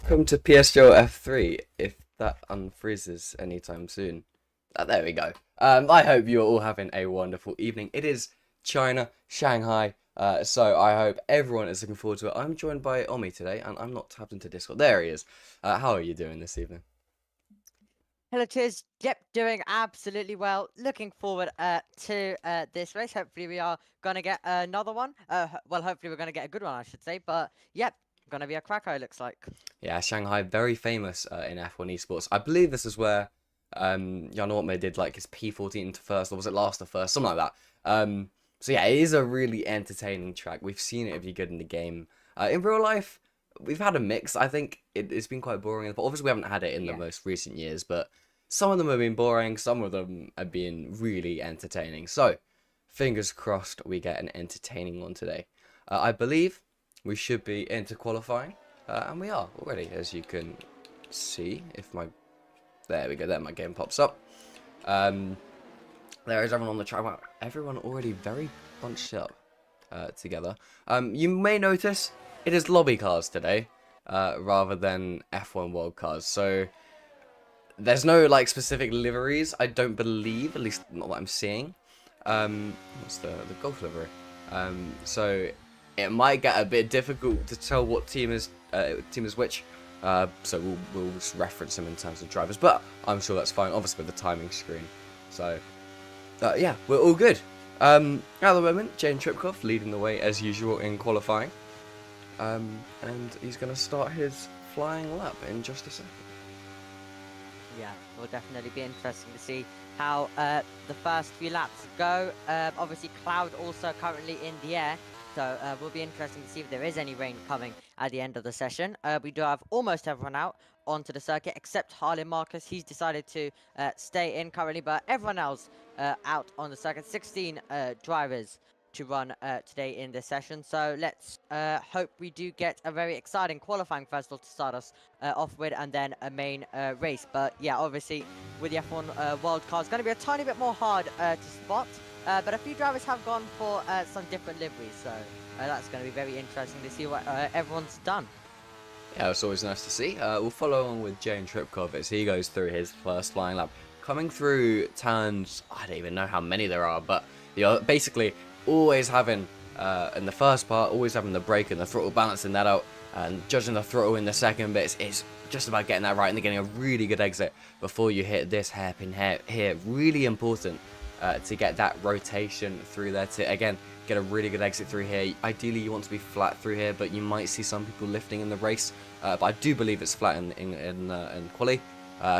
Welcome to PSGL F3, if that unfreezes anytime soon. There we go. I hope you're all having a wonderful evening. It is China, Shanghai, so I hope everyone is looking forward to it. I'm joined by Omi today, and I'm not tapped into Discord. There he is. How are you doing this evening? Hello, cheers. Yep, doing absolutely well. Looking forward to this race. Hopefully, we are gonna get another one. Well, hopefully, we're gonna get a good one, I should say. But yep, gonna be a cracker. It looks like. Yeah, Shanghai, very famous in F1 esports. I believe this is where Jan Ortme did like his P14 to first, or was it last to first, something like that. So yeah, it is a really entertaining track. We've seen it be good in the game. In real life, we've had a mix. I think it's been quite boring, but obviously we haven't had it in the most recent years. But some of them have been boring, some of them have been really entertaining. So fingers crossed we get an entertaining one today. I believe we should be into qualifying. And we are already, as you can see. If my there we go, there my game pops up. There is everyone on the track. Wow, everyone already very bunched up together. You may notice it is lobby cars today, rather than F1 World Cars. So there's no like specific liveries. I don't believe, at least not that I'm seeing. What's the golf livery? So it might get a bit difficult to tell what team is which. So we'll just reference them in terms of drivers, but I'm sure that's fine. Obviously with the timing screen. So yeah, we're all good. At the moment, Jane Tripkov leading the way as usual in qualifying, and he's going to start his flying lap in just a second. Yeah, it will definitely be interesting to see how the first few laps go. Obviously, cloud also currently in the air. So will be interesting to see if there is any rain coming at the end of the session. We do have almost everyone out onto the circuit except Harlan Marcus. He's decided to stay in currently, but everyone else out on the circuit. 16 drivers to run today in this session. So let's hope we do get a very exciting qualifying first of all to start us off with, and then a main race. But yeah, obviously with the F1 World Car, it's going to be a tiny bit more hard to spot. But a few drivers have gone for some different liveries, so that's going to be very interesting to see what everyone's done. Yeah, it's always nice to see. We'll follow on with Jane Tripkov as he goes through his first flying lap. Coming through turns, I don't even know how many there are, but you're basically always having, in the first part, always having the brake and the throttle, balancing that out, and judging the throttle in the second bit. It's just about getting that right and getting a really good exit before you hit this hairpin here. Really important. To get that rotation through there to, again, get a really good exit through here. Ideally, you want to be flat through here, but you might see some people lifting in the race. But I do believe it's flat in quali.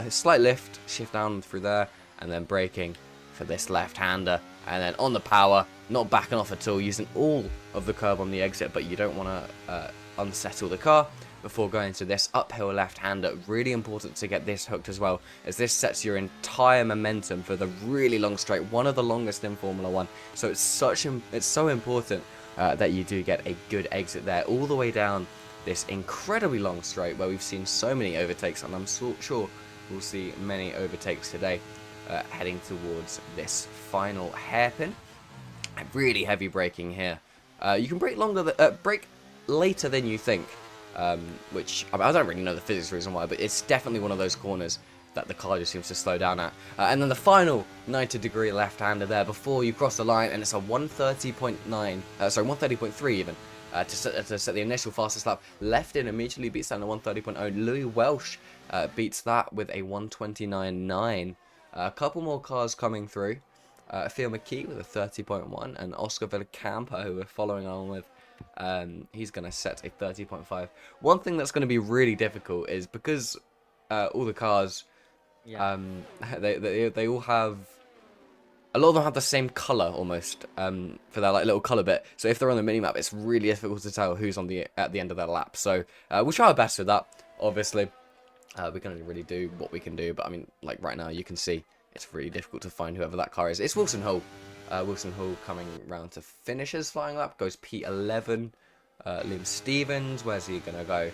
Slight lift, shift down through there, and then braking for this left-hander. And then on the power, not backing off at all, using all of the curb on the exit, but you don't want to unsettle the car before going to this uphill left-hander. Really important to get this hooked as well, as this sets your entire momentum for the really long straight, one of the longest in Formula 1. So it's so important that you do get a good exit there, all the way down this incredibly long straight where we've seen so many overtakes, and I'm sure we'll see many overtakes today, heading towards this final hairpin. Really heavy braking here. You can brake brake later than you think. Which I don't really know the physics reason why, but it's definitely one of those corners that the car just seems to slow down at. And then the final 90-degree left-hander there before you cross the line, and it's a 130.3 even, to set the initial fastest lap. Left in immediately beats down the 130.0. Louis Welsh beats that with a 129.9. A couple more cars coming through. Theo McKee with a 30.1, and Oscar Villacampa, who we're following on with, he's going to set a 30.5. One thing that's going to be really difficult is because all the cars, they all have a lot of them have the same color almost for their like little color bit. So if they're on the mini map, it's really difficult to tell who's on the at the end of their lap. So we'll try our best with that. Obviously, we can only really do what we can do. But I mean, like right now, you can see it's really difficult to find whoever that car is. It's Wilson Hull. Wilson Hull coming round to finish his flying lap. Goes P11. Liam Stevens, where's he gonna go?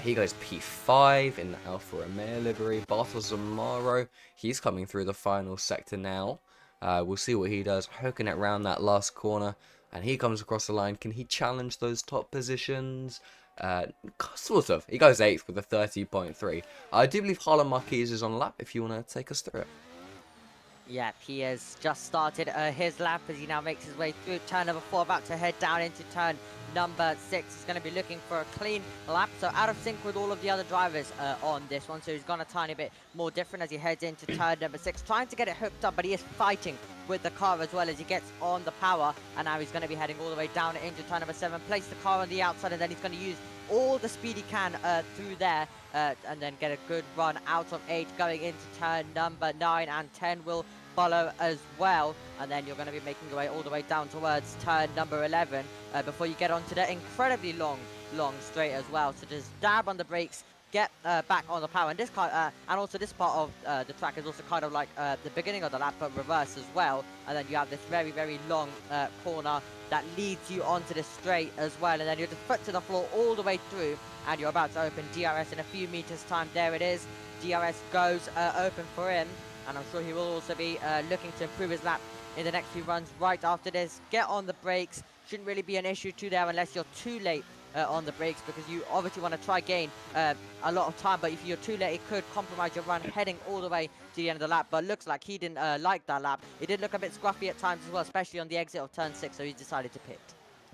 He goes P5 in the Alfa Romeo livery. Bartos Zamaro, he's coming through the final sector now. We'll see what he does, hooking it round that last corner, and he comes across the line. Can he challenge those top positions? Sort of. He goes 8th with a 30.3. I do believe Harlan Marquez is on lap, if you want to take us through it. Yeah, he has just started his lap as he now makes his way through turn number 4, about to head down into turn number 6. He's going to be looking for a clean lap, so out of sync with all of the other drivers on this one, so he's gone a tiny bit more different as he heads into turn number 6, trying to get it hooked up, but he is fighting with the car as well as he gets on the power, and now he's going to be heading all the way down into turn number 7, place the car on the outside, and then he's going to use all the speed he can through there, and then get a good run out of 8 going into turn number 9, and 10 will follow as well, and then you're going to be making your way all the way down towards turn number 11 before you get onto the incredibly long straight as well. So just dab on the brakes, get back on the power, and this car and also this part of the track is also kind of like the beginning of the lap but reverse as well, and then you have this very long corner that leads you onto the straight as well, and then you're just foot to the floor all the way through, and you're about to open DRS in a few meters time. There it is, DRS goes open for him, and I'm sure he will also be looking to improve his lap in the next few runs right after this. Get on the brakes, shouldn't really be an issue too there unless you're too late on the brakes, because you obviously want to try gain a lot of time, but if you're too late it could compromise your run heading all the way to the end of the lap. But looks like he didn't like that lap. It did look a bit scruffy at times as well, especially on the exit of turn 6, so he decided to pit.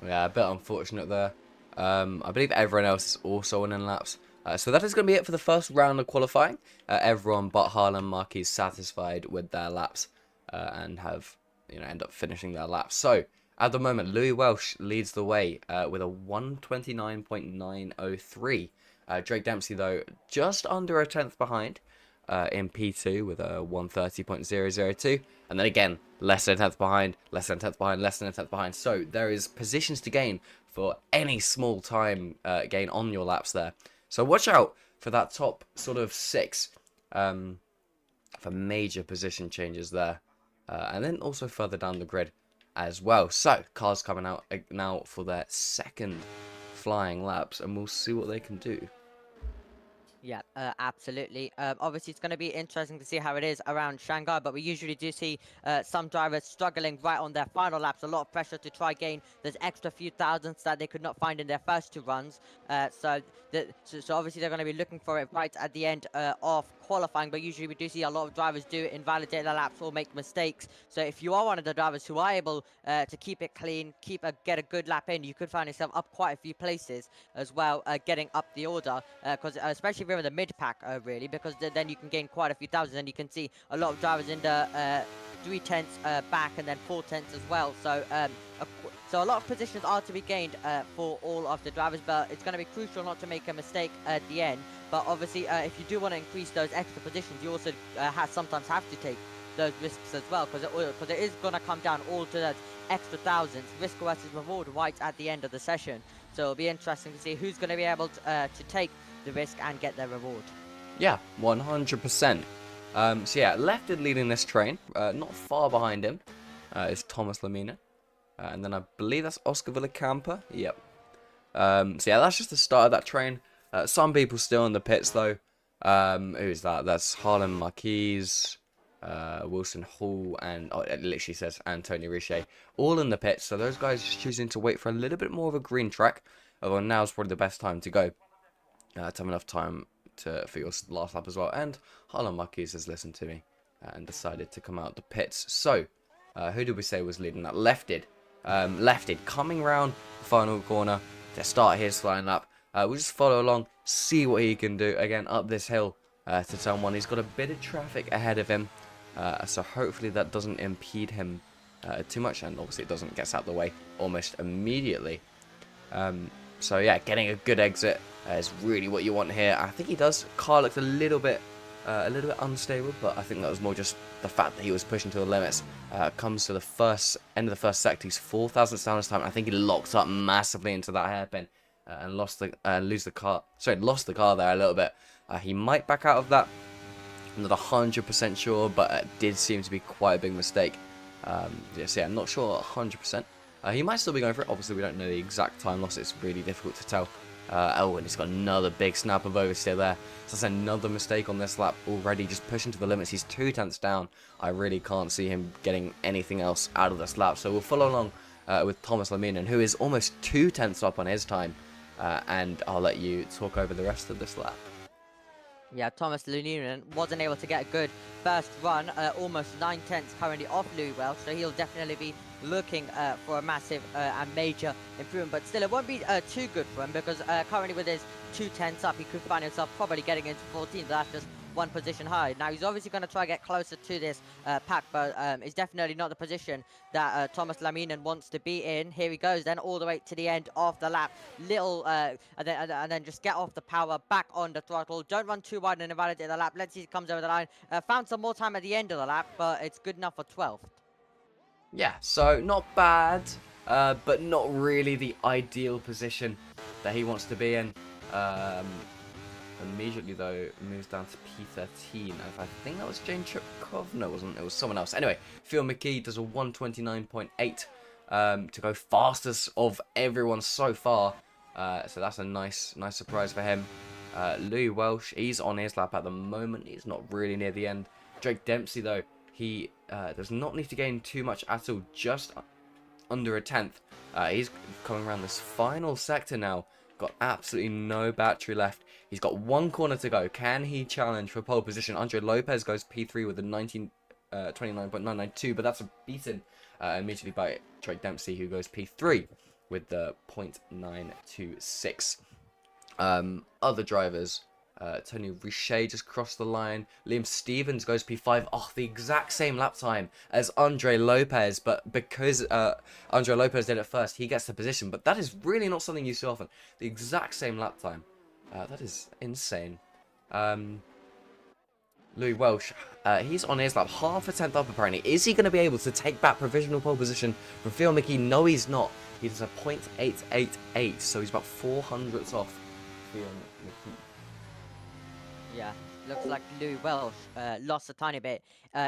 Yeah, a bit unfortunate there. I believe everyone else is also on in laps. So that is going to be it for the first round of qualifying. Everyone but Harlan Marquez satisfied with their laps and have end up finishing their laps. So at the moment, Louis Welsh leads the way with a 129.903. Drake Dempsey though just under a tenth behind in P2 with a 130.002, and then again less than a tenth behind, less than a tenth behind, less than a tenth behind. So there is positions to gain for any small time gain on your laps there. So watch out for that top sort of 6 for major position changes there. And then also further down the grid as well. So cars coming out now for their second flying laps, and we'll see what they can do. Yeah, absolutely. Obviously, it's going to be interesting to see how it is around Shanghai, but we usually do see some drivers struggling right on their final laps. A lot of pressure to try gain those extra few thousandths that they could not find in their first 2 runs. So obviously, they're going to be looking for it right at the end of qualifying, but usually we do see a lot of drivers do invalidate their laps or make mistakes. So if you are one of the drivers who are able to keep it clean, get a good lap in, you could find yourself up quite a few places as well, getting up the order, because especially if you're in the mid pack, really, because then you can gain quite a few thousand, and you can see a lot of drivers in the 3/10 back and then 4/10 as well. So so a lot of positions are to be gained for all of the drivers, but it's going to be crucial not to make a mistake at the end. But obviously, if you do want to increase those extra positions, you also sometimes have to take those risks as well, because it is going to come down all to that extra thousands, risk versus reward, right at the end of the session. So it'll be interesting to see who's going to be able to take the risk and get their reward. Yeah, 100%. So yeah, Lefted leading this train. Not far behind him is Thomas Lamina. And then I believe that's Oscar Villacampa. Yep. So yeah, that's just the start of that train. Some people still in the pits though. Who's that? That's Harlan Marquez, Wilson Hall, and it literally says Antonio Riche. All in the pits. So those guys just choosing to wait for a little bit more of a green track. Although now's probably the best time to go. To have enough time for your last lap as well. And Harlan Marquez has listened to me and decided to come out the pits. So who did we say was leading that? Lefted. Lefted coming round the final corner to start his flying lap. We'll just follow along, see what he can do. Again, up this hill to turn 1. He's got a bit of traffic ahead of him. So hopefully that doesn't impede him too much. And obviously it doesn't get out of the way almost immediately. So yeah, getting a good exit is really what you want here. I think he does. Car looks a little bit a little bit unstable, but I think that was more just the fact that he was pushing to the limits. Comes to the end of the first sector, he's 4,000 down this time. I think he locked up massively into that hairpin and lost the car there a little bit. He might back out of that. I'm not 100% sure, but it did seem to be quite a big mistake. So yeah, I'm not sure 100%. He might still be going for it. Obviously, we don't know the exact time loss. It's really difficult to tell. Oh, and he's got another big snap of oversteer there. So that's another mistake on this lap already, just pushing to the limits. He's 2/10 down. I really can't see him getting anything else out of this lap. So we'll follow along with Thomas Laminen, who is almost 2/10 up on his time. And I'll let you talk over the rest of this lap. Yeah, Thomas Luninen wasn't able to get a good first run, almost 9/10 currently off Louis Welch, so he'll definitely be looking for a massive and major improvement, but still it won't be too good for him because currently with his 2/10 up, he could find himself probably getting into 14, but that's just one position high. Now he's obviously going to try to get closer to this pack, but it's definitely not the position that Thomas Laminen wants to be in. Here he goes then all the way to the end of the lap. And then just get off the power, back on the throttle. Don't run too wide and invalidate the lap. Let's see if he comes over the line. Found some more time at the end of the lap, but it's good enough for 12th. Yeah, so not bad, but not really the ideal position that he wants to be in. Immediately, though, moves down to P13. I think that was Jane Tripkov. No, it wasn't. It was someone else. Anyway, Phil McKee does a 129.8 to go fastest of everyone so far. So that's a nice surprise for him. Louis Welsh, he's on his lap at the moment. He's not really near the end. Drake Dempsey, though, he does not need to gain too much at all. Just under a 10th. He's coming around this final sector now. Got absolutely no battery left. He's got one corner to go. Can he challenge for pole position? Andre Lopez goes P3 with a 29.992, but that's beaten immediately by Drake Dempsey, who goes P3 with the 0.926. Other drivers, Tony Richet just crossed the line. Liam Stevens goes P5. Oh, the exact same lap time as Andre Lopez, but because Andre Lopez did it first, he gets the position. But that is really not something you see often. The exact same lap time. That is insane. Louis Welsh, he's on his lap, half a tenth up apparently. Is he going to be able to take back provisional pole position from Phil McKee? No, he's not. He does a 0.888, so he's about 400ths off Phil McKee. Yeah, looks like Louis Welsh lost a tiny bit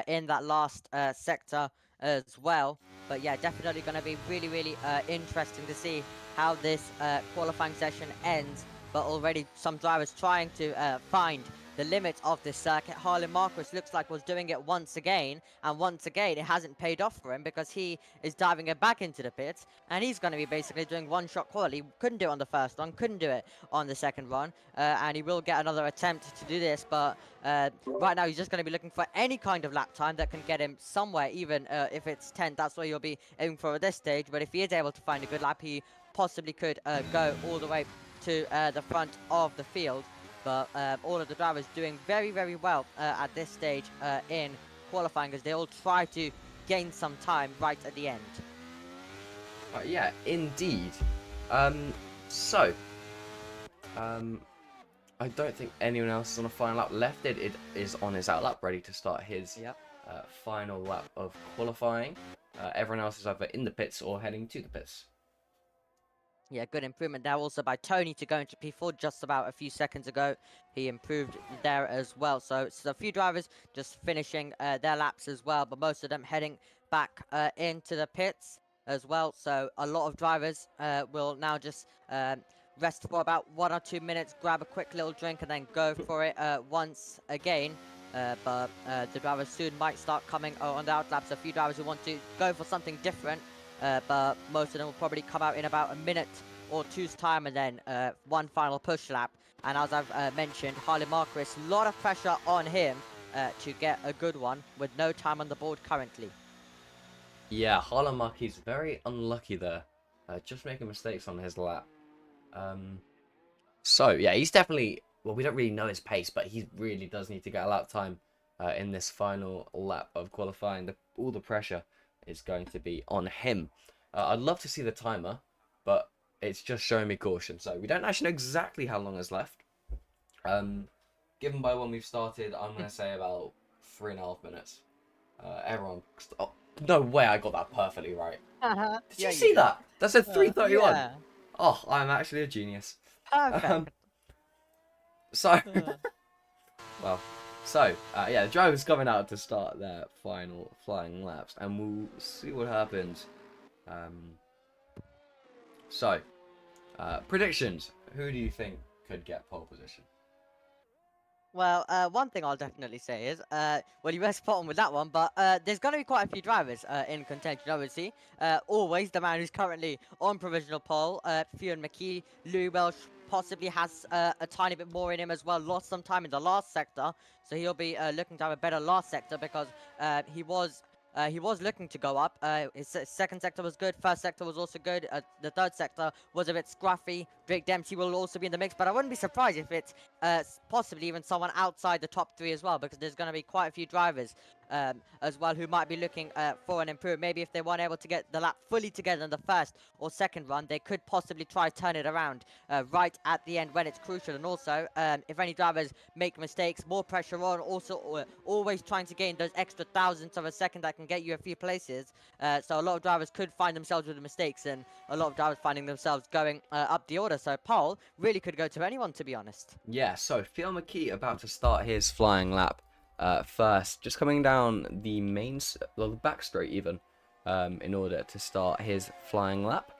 in that last sector as well. But yeah, definitely going to be really interesting to see how this qualifying session ends. But already some drivers trying to find the limits of this circuit. Harlan Marquis looks like was doing it once again, and once again it hasn't paid off for him because he is diving it back into the pits, and he's going to be basically doing one-shot quality. Couldn't do it on the first run, couldn't do it on the second run, and he will get another attempt to do this, but right now he's just going to be looking for any kind of lap time that can get him somewhere, even if it's 10th. That's what he'll be aiming for at this stage, but if he is able to find a good lap, he possibly could go all the way to the front of the field. But all of the drivers doing very well at this stage in qualifying, as they all try to gain some time right at the end. Yeah, indeed. I don't think anyone else is on a final lap left. It is on his out lap, ready to start his final lap of qualifying. Everyone else is either in the pits or heading to the pits. Yeah, good improvement there also by Tony to go into P4 just about a few seconds ago. He improved there as well. So it's a few drivers just finishing their laps as well, but most of them heading back into the pits as well. So a lot of drivers will now just rest for about 1 or 2 minutes, grab a quick little drink, and then go for it once again. But the drivers soon might start coming on the out laps. A few drivers who want to go for something different. But most of them will probably come out in about a minute or two's time, and then one final push lap. And as I've mentioned, Harlan Marquis, a lot of pressure on him to get a good one with no time on the board currently. Yeah, Harlan Marquis very unlucky there, just making mistakes on his lap. So yeah, he's definitely, well, we don't really know his pace, but he really does need to get a lap time in this final lap of qualifying. All the pressure is going to be on him. I'd love to see the timer, but it's just showing me caution, so we don't actually know exactly how long is left. given by when we've started, I'm going to say about 3.5 minutes. Everyone... Oh, no way I got that perfectly right. Did Yeah, you you see did. that? That said 3:31. Yeah. Oh, I'm actually a genius. Perfect. So... Uh, Well, so, yeah, the drivers coming out to start their final flying laps, and we'll see what happens. Um, so, predictions. Who do you think could get pole position? Well, one thing I'll definitely say is, well, you were spot on with that one, but there's going to be quite a few drivers in contention, obviously. Always the man who's currently on provisional pole, Fionn McKee, Louis Welsh possibly has a tiny bit more in him as well. Lost some time in the last sector, so he'll be looking to have a better last sector because he was. He was looking to go up. His second sector was good. First sector was also good. The third sector was a bit scruffy. Drake Dempsey will also be in the mix, but I wouldn't be surprised if it's possibly even someone outside the top 3 as well, because there's going to be quite a few drivers as well who might be looking for an improvement. Maybe if they weren't able to get the lap fully together in the first or second run, they could possibly try turn it around right at the end when it's crucial. And also, if any drivers make mistakes, more pressure on. Also, always trying to gain those extra thousandths of a second that can get you a few places. So a lot of drivers could find themselves with mistakes, and a lot of drivers finding themselves going up the order. So pole really could go to anyone, to be honest. Yeah, so Fionn McKee about to start his flying lap first, just coming down the well, the back straight even, in order to start his flying lap.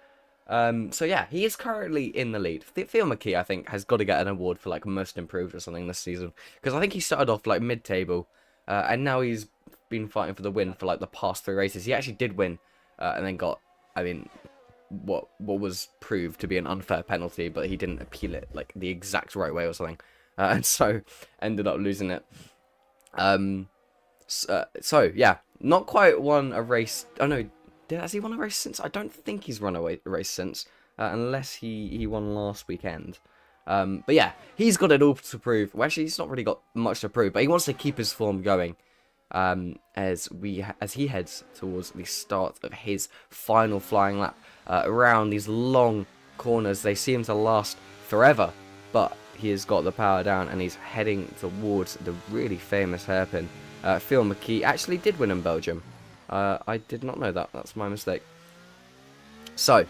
So yeah, he is currently in the lead. Fionn McKee, I think, has got to get an award for like most improved or something this season, because I think he started off like mid-table, and now he's been fighting for the win for like the past 3 races. He actually did win, and then got, I mean, what was proved to be an unfair penalty, but he didn't appeal it like the exact right way or something, and so ended up losing it. So yeah, not quite won a race. Oh no, has he won a race since? I don't think he's run a race since, unless he won last weekend. But yeah, he's got it all to prove. Well, actually, he's not really got much to prove, but he wants to keep his form going. As he heads towards the start of his final flying lap around these long corners. They seem to last forever, but he has got the power down and he's heading towards the really famous hairpin. Fionn McKee actually did win in Belgium. I did not know that. That's my mistake. So,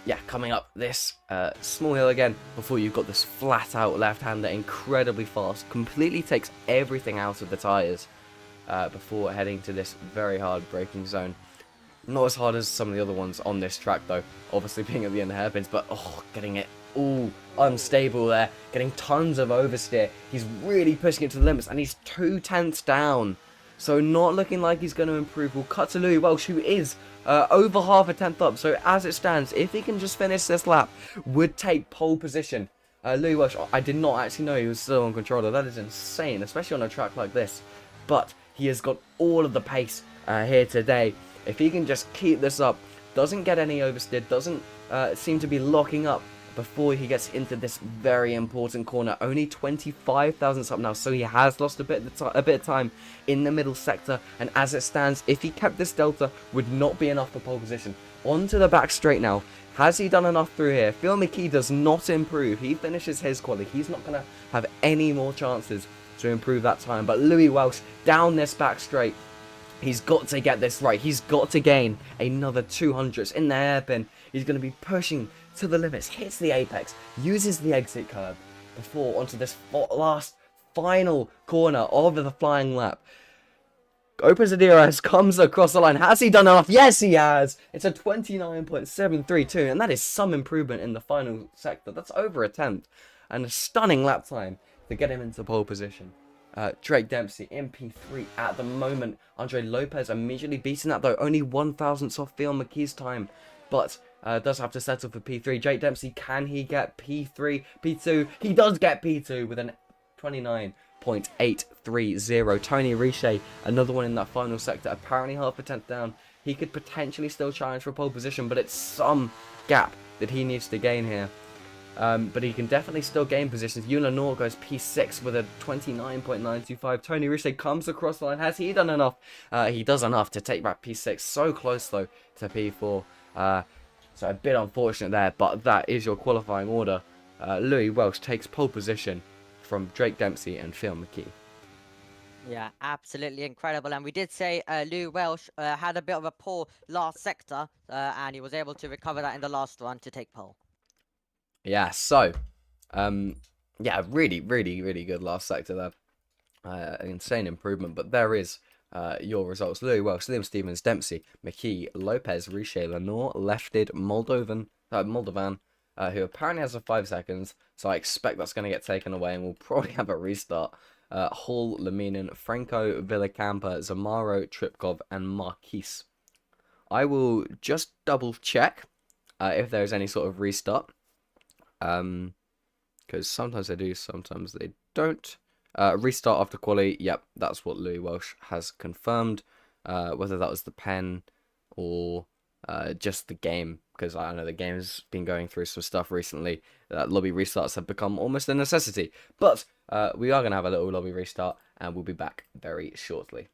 yeah, coming up this small hill again before you've got this flat out left-hander, incredibly fast, completely takes everything out of the tyres before heading to this very hard braking zone. Not as hard as some of the other ones on this track though, obviously being at the end of hairpins, but oh, getting it all unstable there, getting tons of oversteer. He's really pushing it to the limits and he's 2/10 down. So not looking like he's going to improve. We'll cut to Louis Welsh, who is over half a tenth up. So as it stands, if he can just finish this lap, would take pole position. Louis Welsh, I did not actually know he was still on controller. That is insane, especially on a track like this. But he has got all of the pace here today. If he can just keep this up, doesn't get any oversteer, doesn't seem to be locking up before he gets into this very important corner. Only 25 thousandths up now, so he has lost a bit of time in the middle sector. And as it stands, if he kept this delta, would not be enough for pole position. Onto the back straight now. Has he done enough through here? Fionn McKee does not improve. He finishes his quali. He's not going to have any more chances to improve that time. But Louis Welsh down this back straight. He's got to get this right. He's got to gain another 200s in the hairpin. He's going to be pushing to the limits, hits the apex, uses the exit curb before onto this last final corner of the flying lap. Opens the DRS, comes across the line. Has he done enough? Yes, he has. It's a 29.732, and that is some improvement in the final sector. That's over a tenth, and a stunning lap time to get him into pole position. Drake Dempsey in P3 at the moment. Andre Lopez immediately beating that though, only 1,000ths off Fionn McKee's time, but does have to settle for P3. Drake Dempsey, can he get P3? P2, he does get P2 with an 29.830. Tony Riche, another one in that final sector, apparently half a tenth down. He could potentially still challenge for pole position, but it's some gap that he needs to gain here. But he can definitely still gain positions. Ewan Lenore goes P6 with a 29.925. Tony Riche comes across the line. Has he done enough? He does enough to take back P6. So close, though, to P4. So a bit unfortunate there, but that is your qualifying order. Louis Welsh takes pole position from Drake Dempsey and Phil McKee. Yeah, absolutely incredible. And we did say Lou Welsh had a bit of a poor last sector, and he was able to recover that in the last run to take pole. Yeah, so, yeah, really, really, really good last sector there. Insane improvement, but there is your results. Louis Welsh, Liam Stevens, Dempsey, McKee, Lopez, Richer, Lenore, Lefted, Moldovan, who apparently has a 5 seconds, so I expect that's going to get taken away and we'll probably have a restart. Hall, Laminen, Franco, Villacampa, Zamaro, Tripkov, and Marquise. I will just double check if there's any sort of restart. Because sometimes they do, sometimes they don't. Restart after quali, yep, that's what Louis Welsh has confirmed. Whether that was the pen or just the game, because I know the game's been going through some stuff recently. Lobby restarts have become almost a necessity. But we are going to have a little lobby restart, and we'll be back very shortly.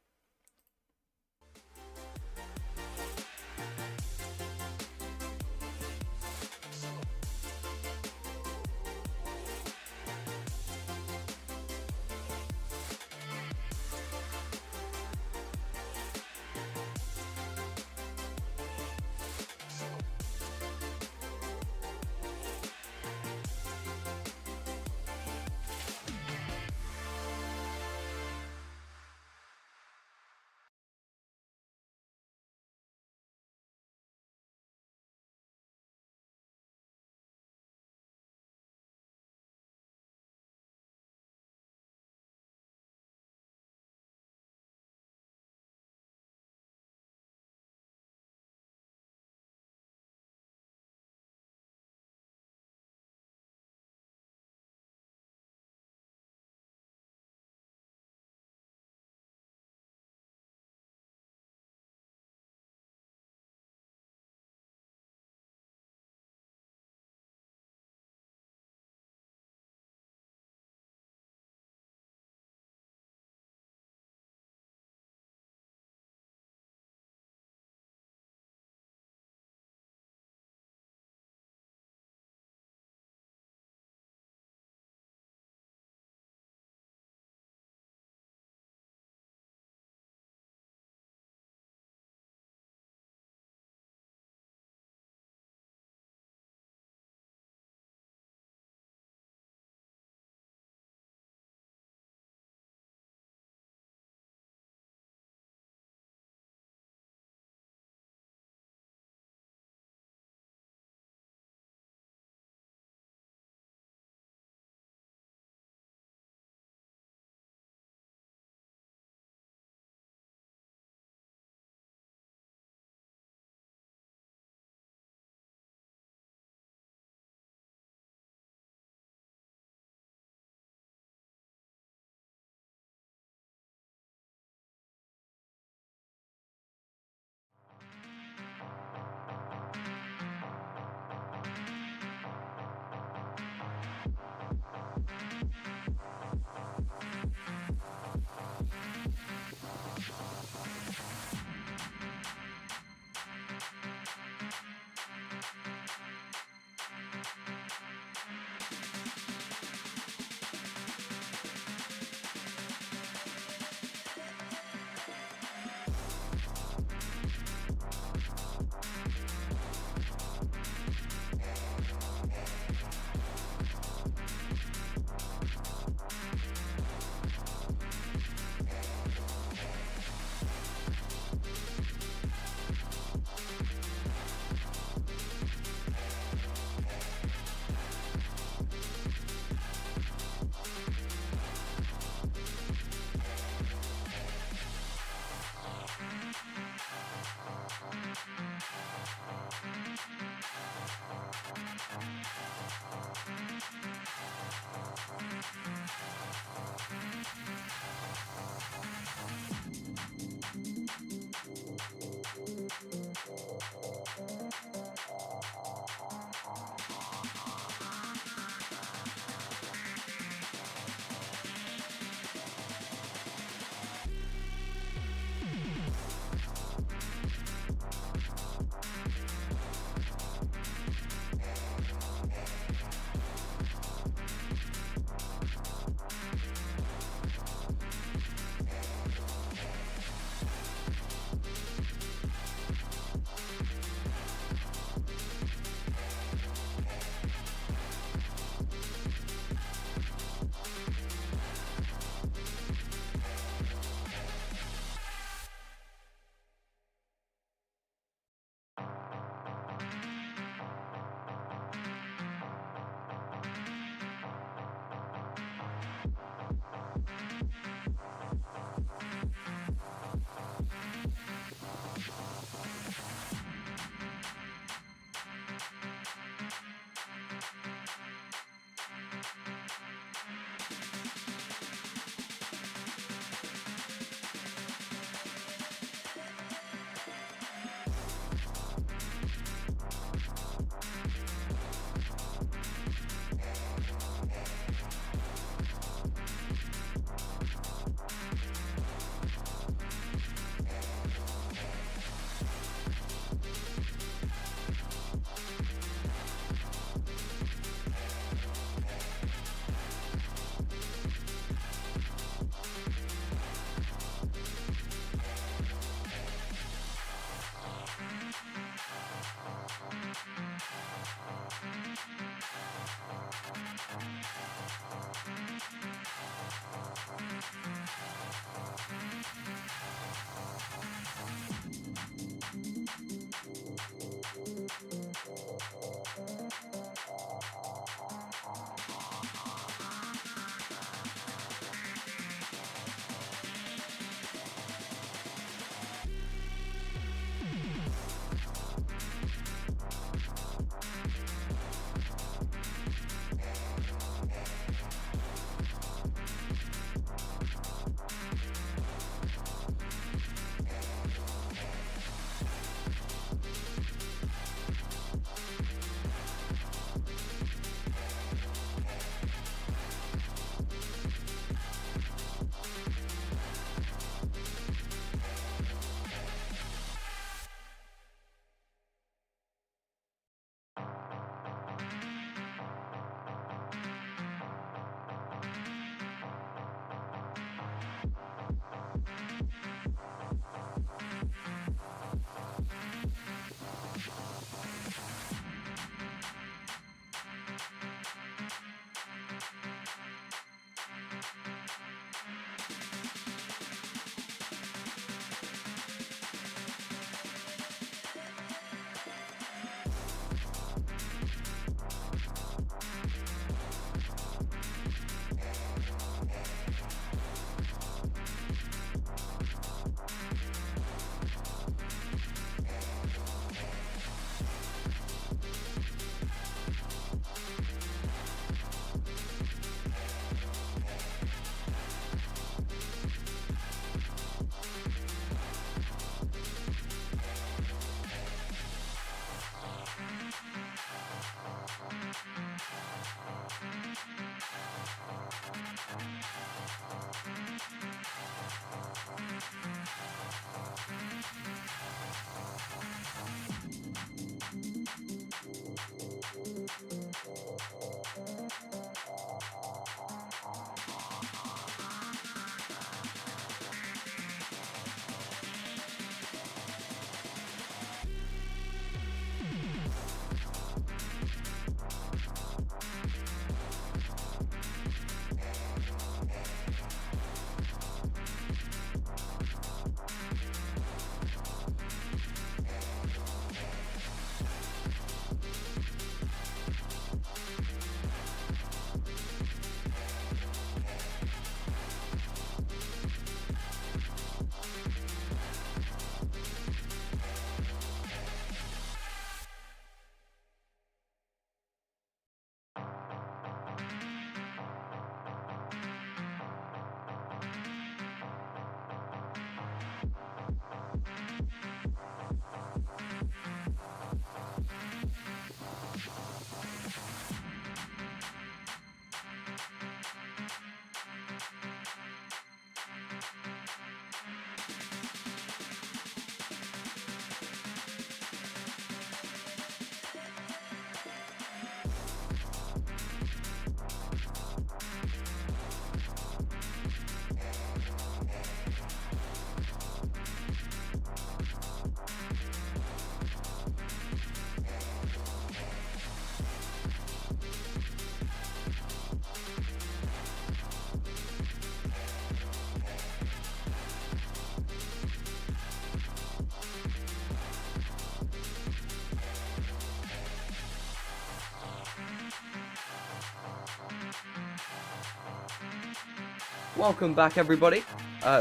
Welcome back, everybody.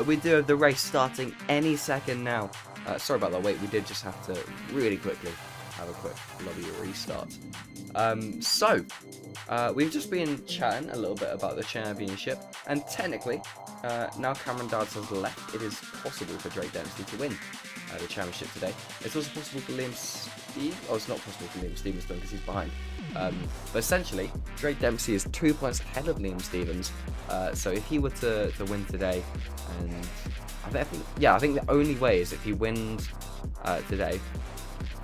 We do have the race starting any second now. Sorry about that wait, we did just have to really quickly have a quick lobby restart. We've just been chatting a little bit about the championship, and technically, now Cameron Dodds has left, it is possible for Drake Dempsey to win the championship today. It's also possible for Liam Stevens. Oh, it's not possible for Liam Stevens because he's behind. But essentially, Drake Dempsey is 2 points ahead of Liam Stevens. So if he were to win today, and I think the only way is if he wins today,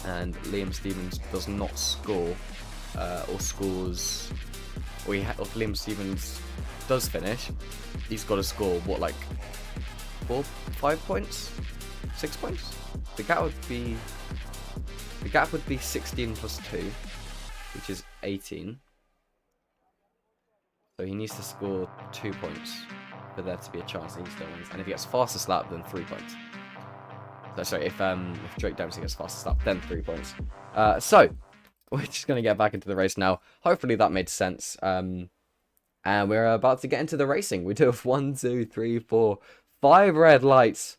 and Liam Stevens does not score, or scores, or if Liam Stevens does finish, he's got to score what, like 5 points, 6 points. The gap would be 16 plus 2, which is 18. So he needs to score 2 points for there to be a chance that he still wins. And if he gets fastest lap, then 3 points. So sorry, if Drake Dempsey gets fastest lap, then 3 points. So we're just gonna get back into the race now. Hopefully that made sense. And we're about to get into the racing. We do have 1, 2, 3, 4, 5 red lights.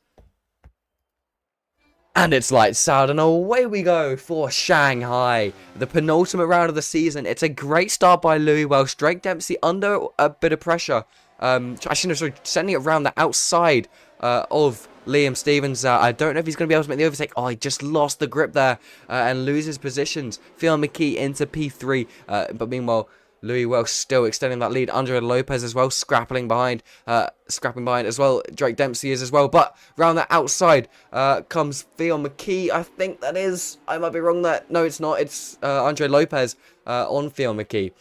And it's lights out, and away we go for Shanghai, the penultimate round of the season. It's a great start by Louis Welsh. Drake Dempsey under a bit of pressure. Sending it around the outside of Liam Stevens. I don't know if he's going to be able to make the overtake. Oh, he just lost the grip there and loses positions. Phil McKee into P3, but meanwhile, Louis Welsh still extending that lead. Andre Lopez as well, scrapping behind as well. Drake Dempsey is as well. But round the outside comes Theo McKee. I think that is. I might be wrong there. No, it's not. It's Andre Lopez on Theo McKee.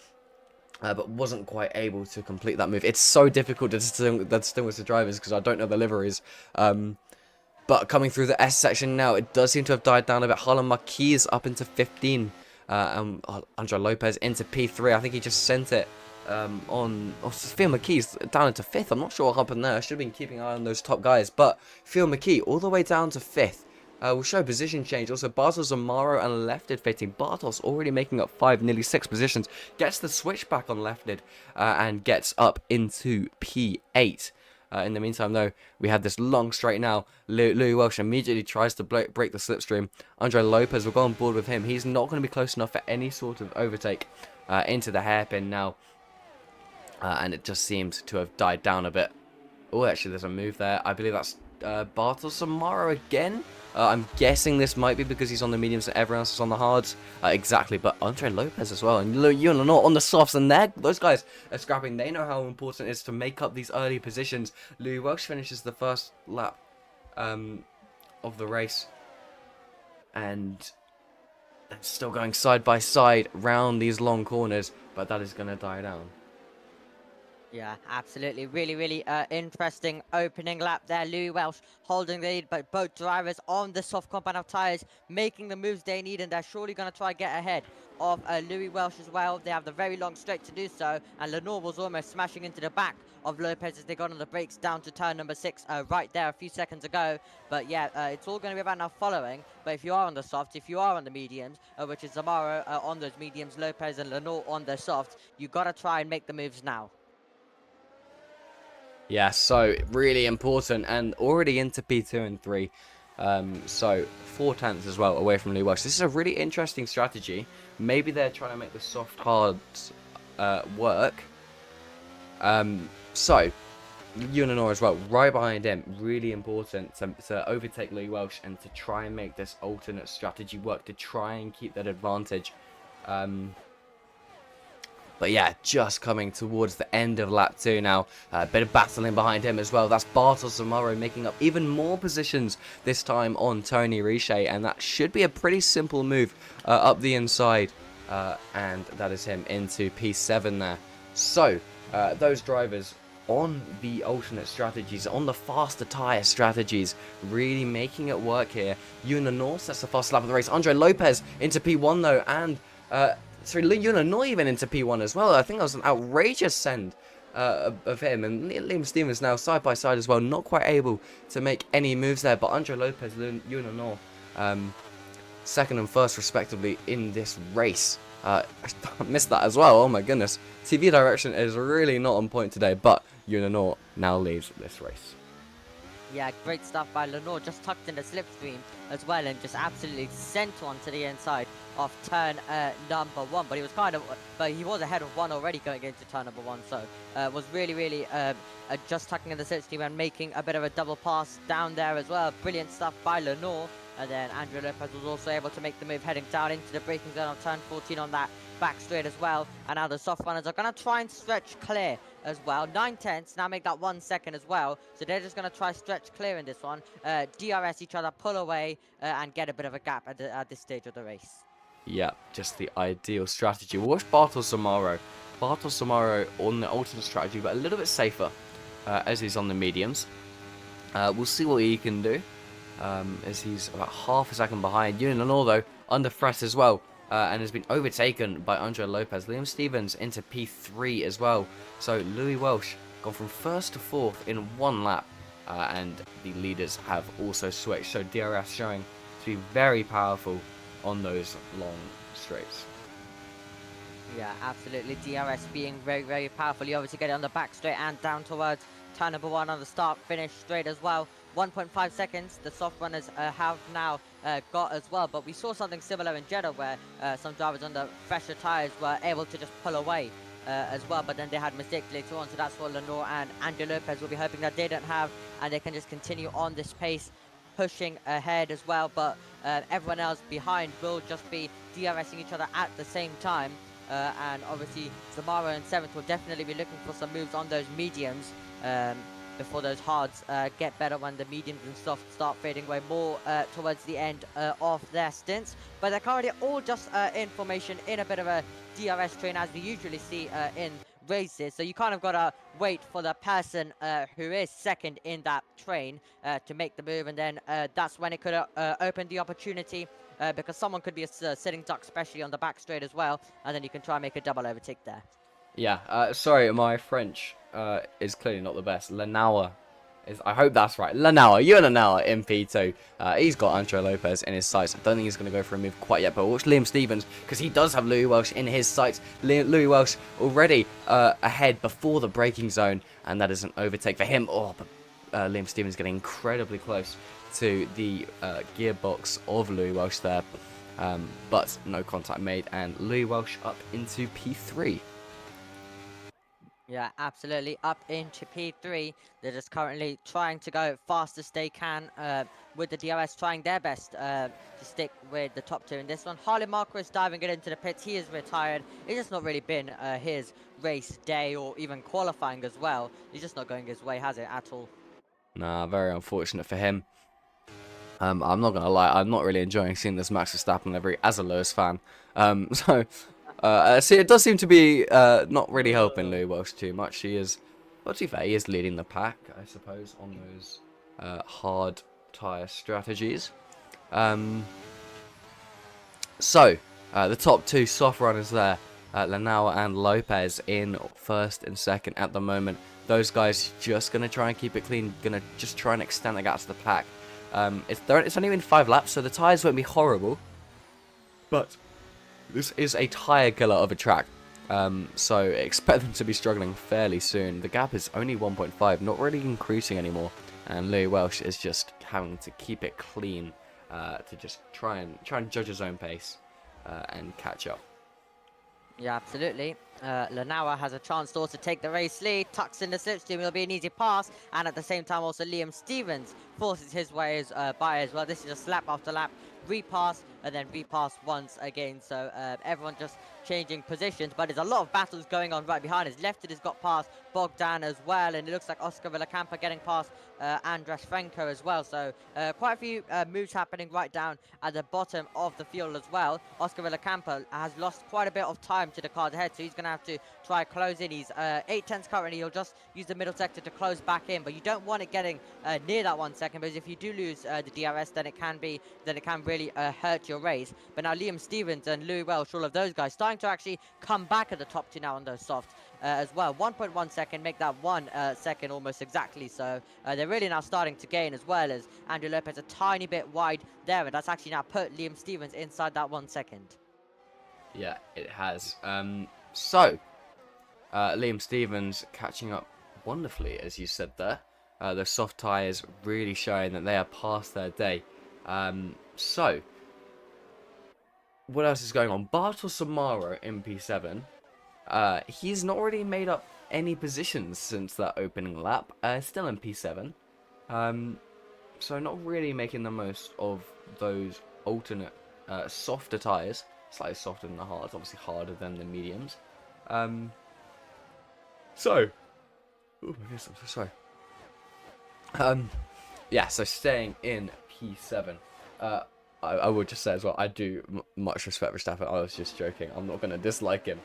But wasn't quite able to complete that move. It's so difficult to distinguish the drivers because I don't know the liveries. But coming through the S section now, it does seem to have died down a bit. Harlan Marquez up into 15. And Andre Lopez into P3. I think he just sent it on Phil McKee's down into 5th. I'm not sure what happened there. I should have been keeping an eye on those top guys. But Phil McKee all the way down to 5th. Will show position change. Also, Bartos Amaro and Lefted fitting. Bartos already making up 5, nearly 6 positions. Gets the switch back on Lefted and gets up into P8. In the meantime, though, we have this long straight now. Louis Welsh immediately tries to break the slipstream. Andre Lopez will go on board with him. He's not going to be close enough for any sort of overtake into the hairpin now. And it just seems to have died down a bit. Oh, actually, there's a move there. I believe that's Bartos Amaro again. I'm guessing this might be because he's on the mediums and everyone else is on the hards. Exactly, but Andre Lopez as well. And you're not on the softs, and those guys are scrapping. They know how important it is to make up these early positions. Louis Welsh finishes the first lap of the race. And it's still going side by side round these long corners, but that is going to die down. Yeah, absolutely. Really interesting opening lap there. Louis Welsh holding the lead, but both drivers on the soft compound of tyres making the moves they need, and they're surely going to try to get ahead of Louis Welsh as well. They have the very long straight to do so, and Lenore was almost smashing into the back of Lopez as they got on the brakes down to turn number 6 right there a few seconds ago. But yeah, it's all going to be about now following. But if you are on the softs, if you are on the mediums, which is Zamaro on those mediums, Lopez and Lenore on the softs, you got to try and make the moves now. Yeah, so really important, and already into P2 and 3. So 4 tenths as well away from Louis Welsh. This is a really interesting strategy. Maybe they're trying to make the soft hards work. So Unanor as well, right behind him. Really important to overtake Louis Welsh and to try and make this alternate strategy work, to try and keep that advantage. But yeah, just coming towards the end of lap 2 now. A bit of battling behind him as well. That's Bartos Zamaro making up even more positions this time on Tony Riche. And that should be a pretty simple move up the inside. And that is him into P7 there. So, those drivers on the alternate strategies, on the faster tyre strategies, really making it work here. Unanor sets the fast lap of the race. Andre Lopez into P1 though, and Yuna not even into P1 as well. I think that was an outrageous send of him. And Liam Stevens now side by side as well. Not quite able to make any moves there. But Andre Lopez, Yuna Nor, second and first respectively in this race. I missed that as well. Oh my goodness. TV direction is really not on point today. But Lenore now leads this race. Yeah, great stuff by Lenore, just tucked in the slipstream as well, and just absolutely sent one to the inside of turn number 1. But he was but he was ahead of 1 already going into turn number 1, so was really just tucking in the slipstream and making a bit of a double pass down there as well. Brilliant stuff by Lenore. And then Andrew Lopez was also able to make the move heading down into the braking zone of turn 14 on that back straight as well. And now the soft runners are going to try and stretch clear as well. 9/10 now make that 1 second as well. So they're just going to try stretch clear in this one. DRS each other, pull away, and get a bit of a gap at this stage of the race. Yeah, just the ideal strategy. We'll watch Bartos tomorrow. Bartos tomorrow on the alternate strategy, but a little bit safer as he's on the mediums. We'll see what he can do. As he's about half a second behind. Lenore, though, under threat as well, and has been overtaken by Andre Lopez. Liam Stevens into P3 as well. So Louis Welsh gone from 1st to 4th in 1 lap, and the leaders have also switched. So DRS showing to be very powerful on those long straights. Yeah, absolutely. DRS being very powerful. You obviously get it on the back straight and down towards turn number 1 on the start finish straight as well. 1.5 seconds the soft runners have now got as well, but we saw something similar in Jeddah where some drivers on the fresher tyres were able to just pull away as well, but then they had mistakes later on. So that's what Lenore and Andrew Lopez will be hoping that they don't have, and they can just continue on this pace, pushing ahead as well. But everyone else behind will just be DRSing each other at the same time. And obviously Zamara and 7th will definitely be looking for some moves on those mediums before those hards get better, when the mediums and soft start fading away more towards the end of their stints. But they're currently all just in formation in a bit of a DRS train, as we usually see in races. So you kind of got to wait for the person who is second in that train to make the move, and then that's when it could open the opportunity, because someone could be a sitting duck, especially on the back straight as well, and then you can try and make a double overtake there. Yeah, sorry, my French is clearly not the best. Lenauer is, I hope that's right. Lenauer, you're Lenauer in P2. He's got Andre Lopez in his sights. I don't think he's going to go for a move quite yet, but watch Liam Stevens, because he does have Louis Welsh in his sights. Louis Welsh already ahead before the braking zone, and that is an overtake for him. Oh, but Liam Stevens getting incredibly close to the gearbox of Louis Welsh there, but no contact made, and Louis Welsh up into P3. Yeah, absolutely. Up into P3. They're just currently trying to go fast as they can with the DRS, trying their best to stick with the top 2 in this one. Harley Marquez diving it into the pits. He is retired. It's just not really been his race day or even qualifying as well. He's just not going his way, has it, at all? Nah, very unfortunate for him. I'm not going to lie, I'm not really enjoying seeing this Max Verstappen livery as a Lewis fan. See, it does seem to be not really helping Louis Welsh too much. He is, well, to be fair, he is leading the pack, I suppose, on those hard tyre strategies. The top 2 soft runners there, Lenauer and Lopez in 1st and 2nd at the moment. Those guys just going to try and keep it clean, going to just try and extend the gap to the pack. It's only been 5 laps, so the tyres won't be horrible, but this is a tyre killer of a track, so expect them to be struggling fairly soon. The gap is only 1.5, not really increasing anymore, and Louis Welsh is just having to keep it clean to just try and judge his own pace and catch up. Yeah, absolutely. Lenauer has a chance to also take the race lead, tucks in the slipstream, it'll be an easy pass, and at the same time also Liam Stevens forces his way by as well. This is just lap after lap, repass, and then repass once again, so everyone just changing positions, but there's a lot of battles going on right behind us. Lefted has got past Bogdan as well, and it looks like Oscar Villacampa getting past Andras Franco as well, so quite a few moves happening right down at the bottom of the field as well. Oscar Villacampa has lost quite a bit of time to the cars ahead, so he's going to have to try close in. He's 8/10 currently. He'll just use the middle sector to close back in, but you don't want it getting near that 1 second, because if you do lose the DRS, then it can really hurt your race. But now Liam Stevens and Louis Welsh, all of those guys starting to actually come back at the top 2 now on those softs as well. 1.1 second, make that 1 second almost exactly. So they're really now starting to gain, as well as Andrew Lopez a tiny bit wide there, and that's actually now put Liam Stevens inside that 1 second. Yeah, it has. Liam Stevens catching up wonderfully, as you said there. The soft tyres really showing that they are past their day. So, what else is going on? Bartel Samara in P7. He's not really made up any positions since that opening lap. Still in P7. So not really making the most of those alternate softer tyres. Slightly softer than the hards, obviously harder than the mediums. So, oh my goodness, I'm so sorry. Yeah, so staying in P7. I would just say as well, I do much respect for Verstappen. I was just joking. I'm not going to dislike him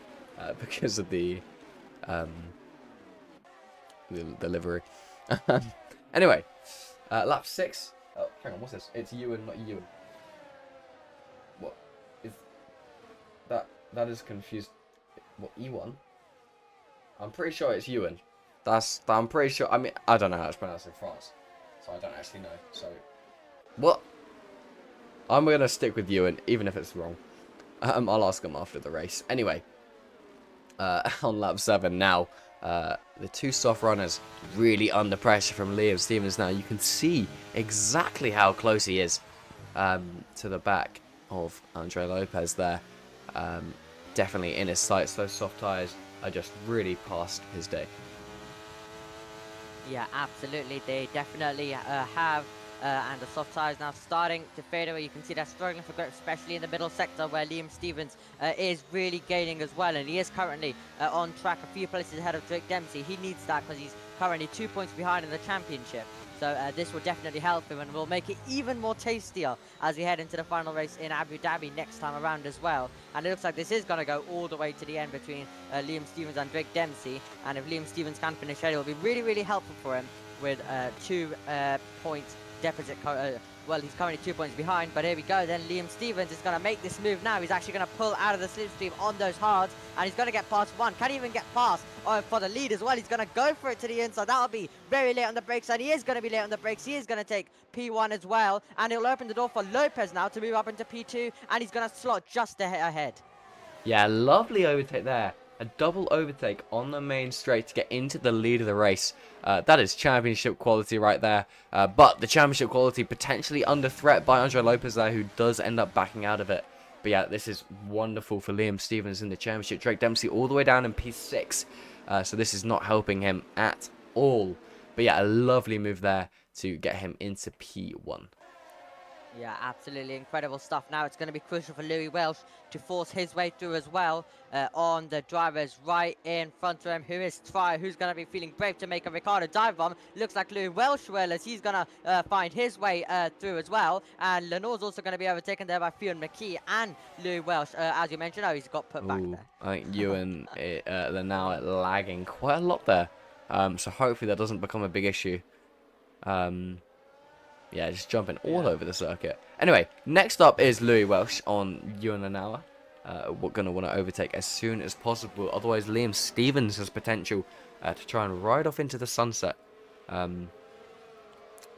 because of the livery. Anyway, lap 6. Oh, hang on, what's this? It's Ewan, not Ewan. What is that? That is confused. What, E1? I'm pretty sure it's Ewan. I'm pretty sure. I mean, I don't know how it's pronounced in France, so I don't actually know. So, what? I'm gonna stick with Ewan, even if it's wrong. I'll ask him after the race. Anyway, on lap 7 now, the two soft runners really under pressure from Liam Stevens. Now you can see exactly how close he is to the back of Andre Lopez there. Definitely in his sights. Those soft tyres are just really past his day. Yeah, absolutely. They definitely have. And the soft tyres now starting to fade away. You can see they're struggling for grip, especially in the middle sector where Liam Stevens is really gaining as well. And he is currently on track a few places ahead of Drake Dempsey. He needs that because he's currently 2 points behind in the championship. So this will definitely help him and will make it even more tastier as we head into the final race in Abu Dhabi next time around as well. And it looks like this is going to go all the way to the end between Liam Stevens and Drake Dempsey. And if Liam Stevens can finish ahead, it will be really, really helpful for him with 2 points deficit. Well, he's currently 2 points behind, but here we go. Then Liam Stevens is going to make this move now. He's actually going to pull out of the slipstream on those hards, and he's going to get past 1. Can he even get past for the lead as well? He's going to go for it to the inside. That'll be very late on the brakes, and he is going to be late on the brakes. He is going to take P1 as well, and it'll open the door for Lopez now to move up into P2, and he's going to slot just ahead. Yeah, lovely overtake there. A double overtake on the main straight to get into the lead of the race. That is championship quality right there. But the championship quality potentially under threat by Andre Lopez there, who does end up backing out of it. But yeah, this is wonderful for Liam Stevens in the championship. Drake Dempsey all the way down in P6. So this is not helping him at all. But yeah, a lovely move there to get him into P1. Yeah, absolutely incredible stuff. Now it's going to be crucial for Louis Welsh to force his way through as well on the drivers right in front of him. Who's going to be feeling brave to make a Ricardo dive bomb? Looks like Louis Welsh will, as he's going to find his way through as well. And Lenore's also going to be overtaken there by Fionn McKee and Louis Welsh. As you mentioned, he's got put back there. I think Ewan, they're now lagging quite a lot there. So hopefully that doesn't become a big issue. Yeah, just jumping all over the circuit. Anyway, next up is Louis Welsh on Ewan Lenoir. We're going to want to overtake as soon as possible. Otherwise, Liam Stevens has potential to try and ride off into the sunset. That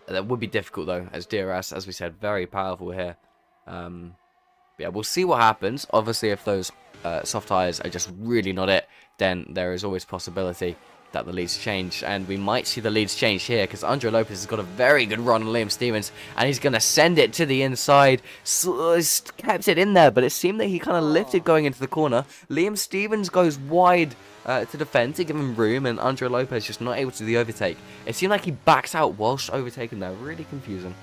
would be difficult, though, as DRS, as we said, very powerful here. Yeah, we'll see what happens. Obviously, if those soft tyres are just really not it, then there is always possibility that the leads change, and we might see the leads change here because Andre Lopez has got a very good run on Liam Stevens, and he's going to send it to the inside. He's kept it in there, but it seemed that he kind of lifted going into the corner. Liam Stevens goes wide to defend to give him room, and Andre Lopez just not able to do the overtake. It seemed like he backs out whilst overtaking there. Really confusing.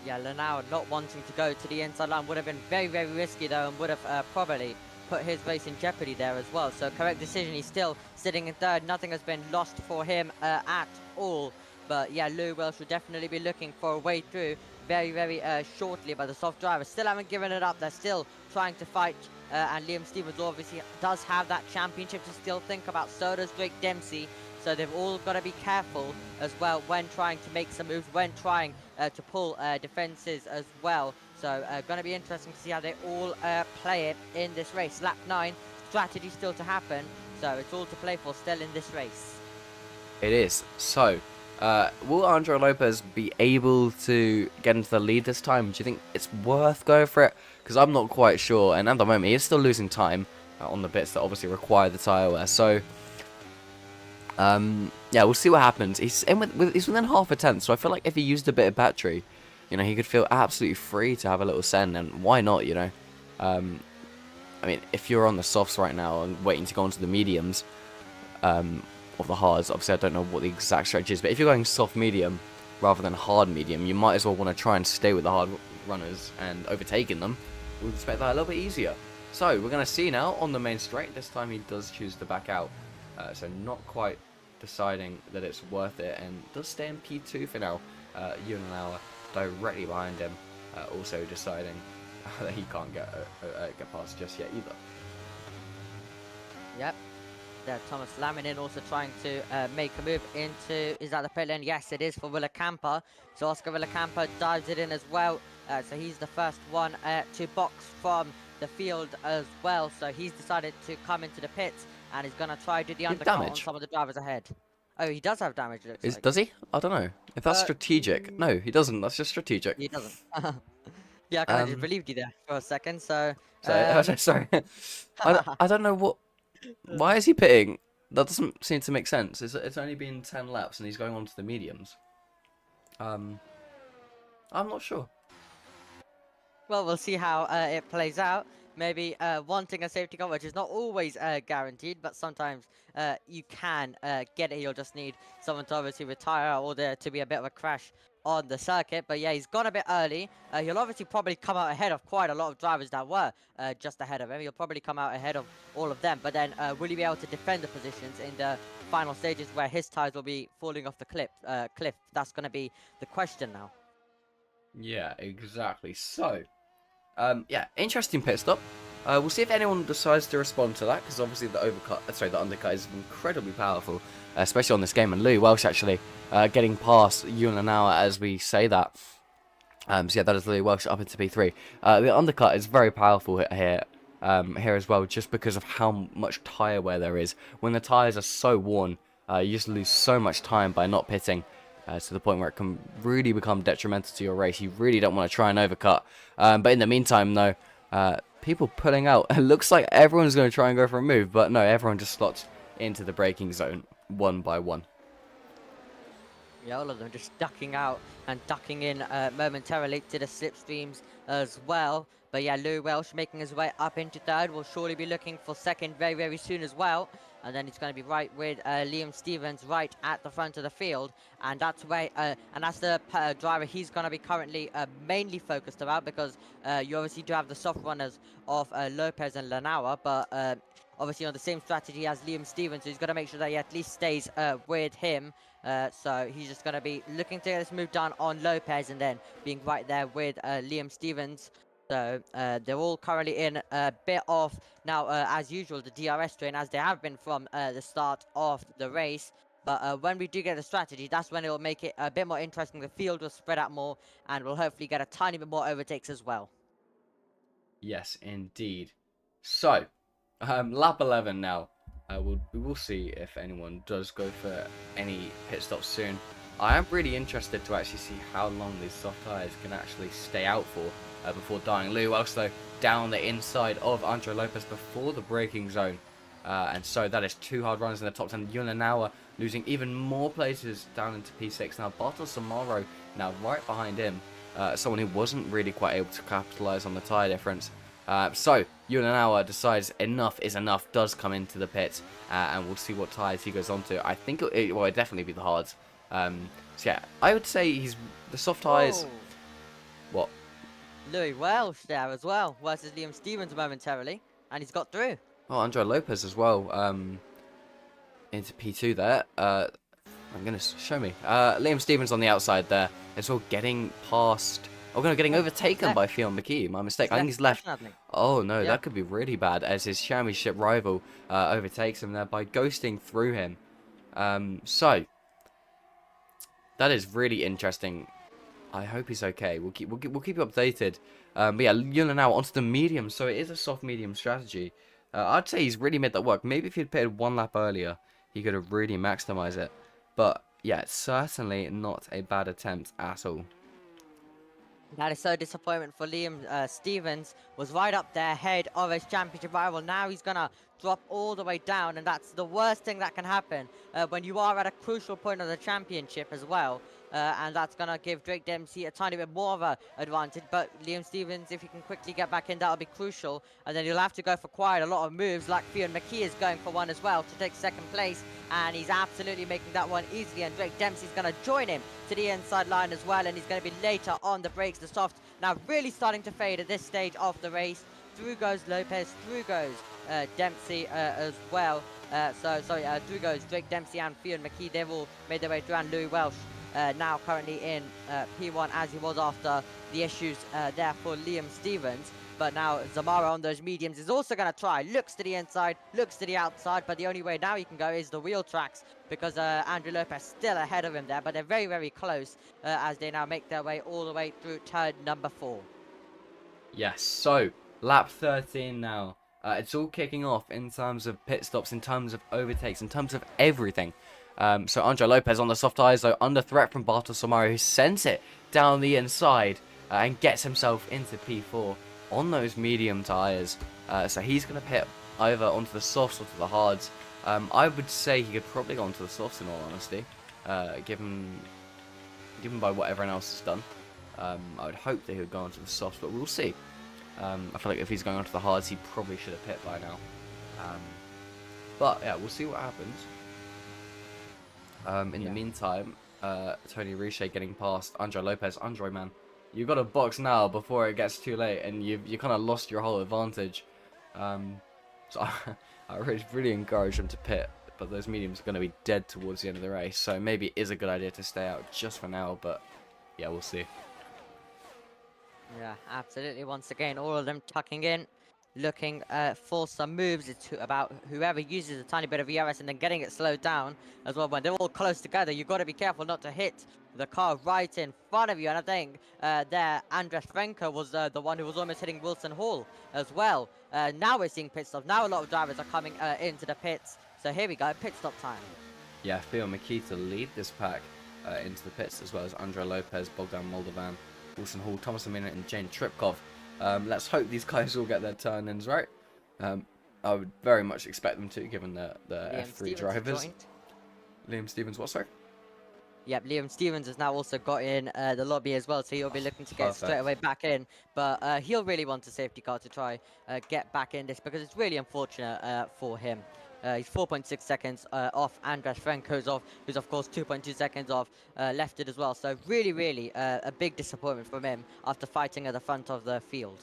Yeah, Lenoir not wanting to go to the inside line would have been very, very risky though, and would have probably put his race in jeopardy there as well. So correct decision. He's still sitting in third. Nothing has been lost for him at all. But yeah, Louis Welsh will definitely be looking for a way through very, very shortly. But the soft drivers still haven't given it up. They're still trying to fight. And Liam Stevens obviously does have that championship to still think about. So does Drake Dempsey. So they've all got to be careful as well when trying to make some moves, when trying to pull defenses as well. So going to be interesting to see how they all play it in this race. Lap 9, strategy still to happen. So it's all to play for still in this race. It is. So, will Andre Lopez be able to get into the lead this time? Do you think it's worth going for it? Because I'm not quite sure. And at the moment, he is still losing time on the bits that obviously require the tyre wear. So, Yeah, we'll see what happens. He's he's within half a tenth, so I feel like if he used a bit of battery, you know, he could feel absolutely free to have a little send, and why not, you know? I mean, if you're on the softs right now and waiting to go onto the mediums, of the hards, obviously I don't know what the exact strategy is, but if you're going soft medium rather than hard medium, you might as well want to try and stay with the hard runners, and overtaking them will just make that a little bit easier. So we're going to see now on the main straight. This time he does choose to back out, so not quite deciding that it's worth it, and does stay in P2 for now. Yunanawa directly behind him, also deciding that he can't get past just yet either. Yep. There, Thomas Laminin also trying to make a move into, is that the pit lane? Yes, it is for Villacampa. So Oscar Villacampa dives it in as well. So he's the first one to box from the field as well. So he's decided to come into the pits, and he's going to try to do the undercut on some of the drivers ahead. Oh, he does have damage, it looks like. Does he? I don't know. If that's strategic. No, he doesn't. That's just strategic. He doesn't. Yeah, I kind of just believed you there for a second, so... sorry. I don't know what... Why is he pitting? That doesn't seem to make sense. It's only been 10 laps and he's going on to the mediums. I'm not sure. Well, we'll see how it plays out. Maybe wanting a safety car, which is not always guaranteed, but sometimes you can get it. You'll just need someone to obviously retire, or there to be a bit of a crash on the circuit. But yeah, he's gone a bit early. He'll obviously probably come out ahead of quite a lot of drivers that were just ahead of him. He'll probably come out ahead of all of them. But then will he be able to defend the positions in the final stages where his tires will be falling off the cliff? That's going to be the question now. Yeah, exactly. So, yeah, interesting pit stop. We'll see if anyone decides to respond to that, because obviously the undercut is incredibly powerful, especially on this game. And Louis Welsh actually getting past Yunanawa as we say that. So yeah, that is Louis Welsh up into P3. The undercut is very powerful here as well, just because of how much tyre wear there is. When the tyres are so worn, you just lose so much time by not pitting. To the point where it can really become detrimental to your race. You really don't want to try and overcut. But in the meantime, though, people pulling out. It looks like everyone's going to try and go for a move, but no, everyone just slots into the braking zone one by one. Yeah, all of them just ducking out and ducking in momentarily to the slipstreams as well. But yeah, Louis Welsh making his way up into third. Will surely be looking for second very, very soon as well. And then he's going to be right with Liam Stevens right at the front of the field. And that's where, and that's the driver he's going to be currently mainly focused about, because you obviously do have the soft runners of Lopez and Lanawa, but obviously on the same strategy as Liam Stevens, so he's going to make sure that he at least stays with him. So he's just going to be looking to get this move done on Lopez, and then being right there with Liam Stevens. So they're all currently in a bit of, now as usual, the DRS train, as they have been from the start of the race. But when we do get the strategy, that's when it will make it a bit more interesting. The field will spread out more, and we'll hopefully get a tiny bit more overtakes as well. Yes, indeed. So, lap 11 now. We will see if anyone does go for any pit stops soon. I am really interested to actually see how long these soft tyres can actually stay out for before dying. Louis Welsh, though, down the inside of Andre Lopez before the braking zone. And so that is 2 hard runners in the top 10. Yunanawa losing even more places down into P6. Now, Bartos Samaro now right behind him. Someone who wasn't really quite able to capitalise on the tyre difference. So, Yunanawa decides enough is enough, does come into the pits, and we'll see what tyres he goes on to. I think it'll definitely be the hards. So yeah, I would say he's the soft tyres. What? Louis Welsh there as well, versus Liam Stevens momentarily, and he's got through. Oh, Andre Lopez as well, into P2 there. I'm going to show me. Liam Stevens on the outside there, as well, getting past... Oh, no, getting overtaken by Fionn McKee. My mistake. I think he's left. Oh, no, that could be really bad, as his championship rival overtakes him there by ghosting through him. So, that is really interesting. I hope he's okay. We'll keep you updated. But yeah, Yuna now onto the medium, so it is a soft medium strategy. I'd say he's really made that work. Maybe if he'd pitted 1 lap earlier, he could have really maximized it. But yeah, it's certainly not a bad attempt at all. That is so disappointment for Liam Stevens. Was right up there, ahead of his championship rival. Now he's gonna drop all the way down, and that's the worst thing that can happen when you are at a crucial point of the championship as well. And that's gonna give Drake Dempsey a tiny bit more of a advantage. But Liam Stevens, if he can quickly get back in, that'll be crucial. And then he'll have to go for quite a lot of moves, like Fionn McKee is going for one as well to take second place. And he's absolutely making that one easily. And Drake Dempsey's gonna join him to the inside line as well, and he's going to be later on the brakes. The soft now really starting to fade at this stage of the race. Through goes Lopez, through goes Dempsey as well. Through goes Drake Dempsey and Fionn McKee. They've all made their way through, and Louis Welsh now currently in P1 as he was after the issues there for Liam Stevens. But now Zamara on those mediums is also going to try. Looks to the inside, looks to the outside, but the only way now he can go is the wheel tracks because Andrew Lopez still ahead of him there, but they're very, very close as they now make their way all the way through turn number 4. Yes, so lap 13 now. It's all kicking off in terms of pit stops, in terms of overtakes, in terms of everything. So Andre Lopez on the soft tyres, though, under threat from Bartel Samaro, who sends it down the inside and gets himself into P4 on those medium tyres. So he's going to pit either onto the softs or to the hards. I would say he could probably go onto the softs in all honesty, given by what everyone else has done. I would hope that he would go onto the softs, but we'll see. I feel like if he's going onto the hards, he probably should have pit by now. But yeah, we'll see what happens. In the meantime, Tony Riche getting past Andre Lopez. Andre, man, you've got to box now before it gets too late, and you kind of lost your whole advantage. So I really encourage him to pit, but those mediums are going to be dead towards the end of the race, so maybe it is a good idea to stay out just for now, but yeah, we'll see. Yeah, absolutely. Once again, all of them tucking in, looking for some moves. It's about whoever uses a tiny bit of ERS and then getting it slowed down as well. When they're all close together, you've got to be careful not to hit the car right in front of you. And I think there, Andres Frenko was the one who was almost hitting Wilson Hall as well. Now we're seeing pit stops. Now a lot of drivers are coming into the pits. So here we go, pit stop time. Yeah, Fionn McKee to lead this pack into the pits, as well as Andre Lopez, Bogdan Moldovan, Wilson Hall, Thomas Amina, and Jane Tripkov. Let's hope these guys all get their turn-ins right. I would very much expect them to, given the F3 Stevens drivers. joined. Liam Stevens, what, sorry? Yep, Liam Stevens has now also got in the lobby as well, so he'll be looking to get straight away back in. But he'll really want a safety car to try get back in this, because it's really unfortunate for him. He's 4.6 seconds off Andras Frankozov, who's of course 2.2 seconds off Lefted as well. So really a big disappointment from him after fighting at the front of the field.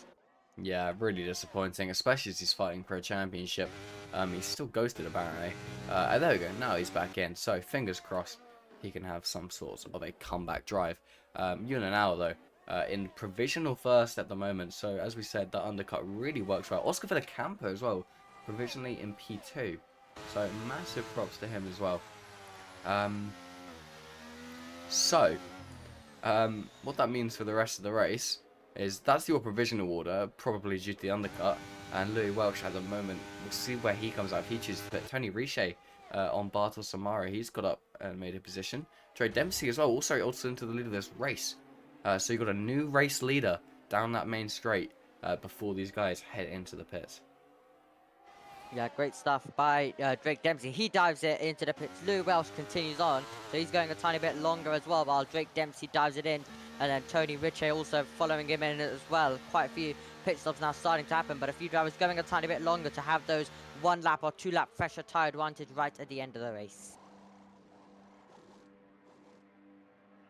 Yeah, really disappointing, especially as he's fighting for a championship. He's still ghosted apparently. There we go, now he's back in, so fingers crossed he can have some sort of a comeback drive. Now though, in provisional first at the moment, so as we said, that undercut really works well. Oscar Villacampo as well, provisionally in P2. So massive props to him as well. What that means for the rest of the race is that's your provisional order, probably due to the undercut. And Louis Welsh at the moment, we'll see where he comes out if he chooses to put Tony Riche on Bartel Samara. He's got up and made a position. Trey Dempsey as well, also into the lead of this race. So you've got a new race leader down that main straight before these guys head into the pits. Yeah, great stuff by Drake Dempsey. He dives it into the pits. Lou Welsh continues on, so he's going a tiny bit longer as well, while Drake Dempsey dives it in. And then Tony Riche also following him in as well. Quite a few pit stops now starting to happen, but a few drivers going a tiny bit longer to have those 1 lap or 2 lap fresher tyre advantage right at the end of the race.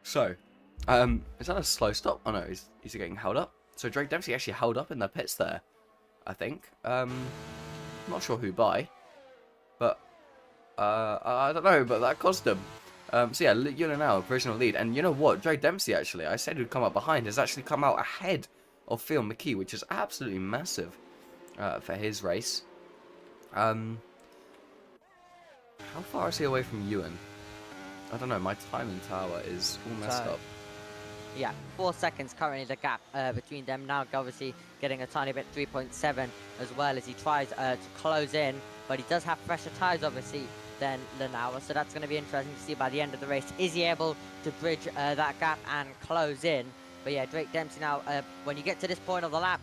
So, is that a slow stop? Oh no, is he getting held up? So Drake Dempsey actually held up in the pits there, I think. Not sure who by, but I don't know, but that cost him. So yeah, now provisional lead, and you know what? Drake Dempsey actually, I said he'd come up behind, has actually come out ahead of Fionn McKee, which is absolutely massive for his race. How far is he away from Ewan? I don't know. My timing tower is all messed up. Yeah, 4 seconds currently the gap between them. Now obviously getting a tiny bit, 3.7 as well as he tries to close in. But he does have fresher tyres obviously than Lanawa, so that's going to be interesting to see by the end of the race. Is he able to bridge that gap and close in? But But yeah, Drake Dempsey now, when you get to this point of the lap,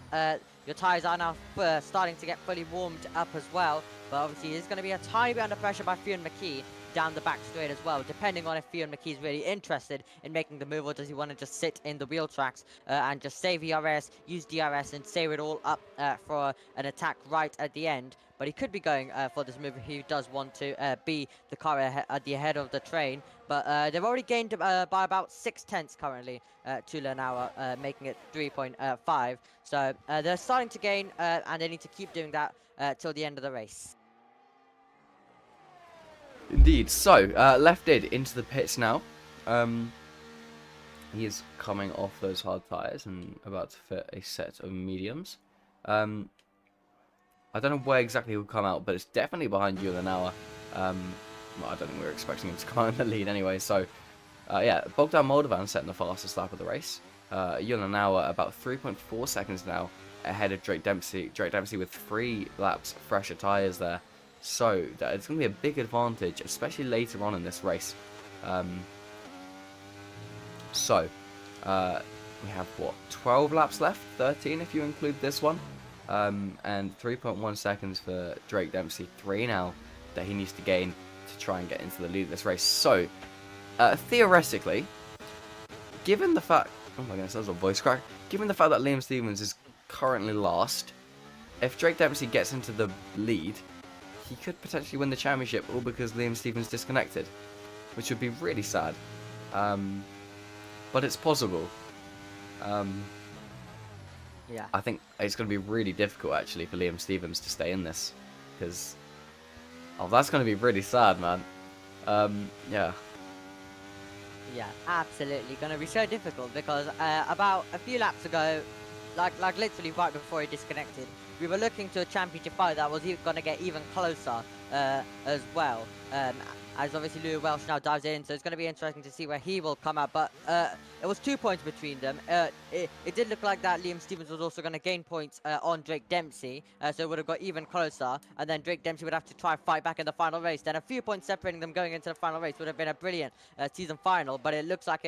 your tyres are now starting to get fully warmed up as well. But obviously, there's going to be a tiny bit under pressure by Fionn McKee down the back straight as well, depending on if Fionn McKee is really interested in making the move, or does he want to just sit in the wheel tracks and just save ERS, use DRS, and save it all up for an attack right at the end. But he could be going for this move if he does want to be the car at the head of the train. But they've already gained by about 6/10 currently to Lanawa, making it 3.5. So they're starting to gain, and they need to keep doing that till the end of the race. Indeed. So, Left Id into the pits now. He is coming off those hard tyres and about to fit a set of mediums. I don't know where exactly he'll come out, but it's definitely behind you in an hour. Well, I don't think we were expecting him to come out in the lead anyway. So, yeah, Bogdan Moldovan setting the fastest lap of the race. Yulanauer about 3.4 seconds now ahead of Drake Dempsey. Drake Dempsey with 3 laps fresher tyres there. So, it's going to be a big advantage, especially later on in this race. We have, what, 12 laps left? 13 if you include this one. And 3.1 seconds for Drake Dempsey. 3 now that he needs to gain to try and get into the lead of this race. So, theoretically, given the fact... Oh my goodness, that was a voice crack. Given the fact that Liam Stevens is currently last, if Drake Dempsey gets into the lead, he could potentially win the championship, all because Liam Stevens disconnected, which would be really sad. But it's possible. Yeah. I think it's going to be really difficult, actually, for Liam Stevens to stay in this. Because... oh, that's going to be really sad, man. Yeah. Yeah, absolutely. Going to be so difficult because about a few laps ago, like literally right before he disconnected, we were looking to a championship fight that was going to get even closer as well. As obviously Louis Welsh now dives in, so it's going to be interesting to see where he will come out. But it was 2 points between them. It did look like that Liam Stevens was also going to gain points on Drake Dempsey, so it would have got even closer. And then Drake Dempsey would have to try and fight back in the final race. Then a few points separating them going into the final race would have been a brilliant season final. But it looks like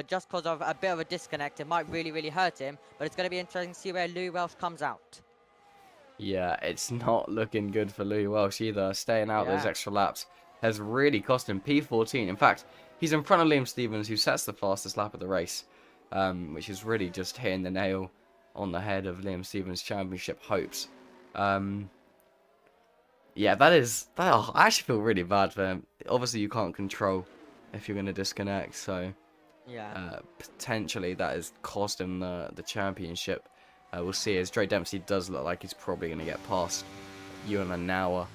just because of a bit of a disconnect, it might really, really hurt him. But it's going to be interesting to see where Louis Welsh comes out. Yeah, it's not looking good for Louis Welsh either. Staying out those extra laps has really cost him P14. In fact, he's in front of Liam Stevens, who sets the fastest lap of the race, which is really just hitting the nail on the head of Liam Stevens' championship hopes. Yeah, I actually feel really bad for him. Obviously, you can't control if you're going to disconnect, so yeah, potentially that has cost him the championship. We'll see, as Drake Dempsey does look like he's probably going to get past Ewan and Nauer.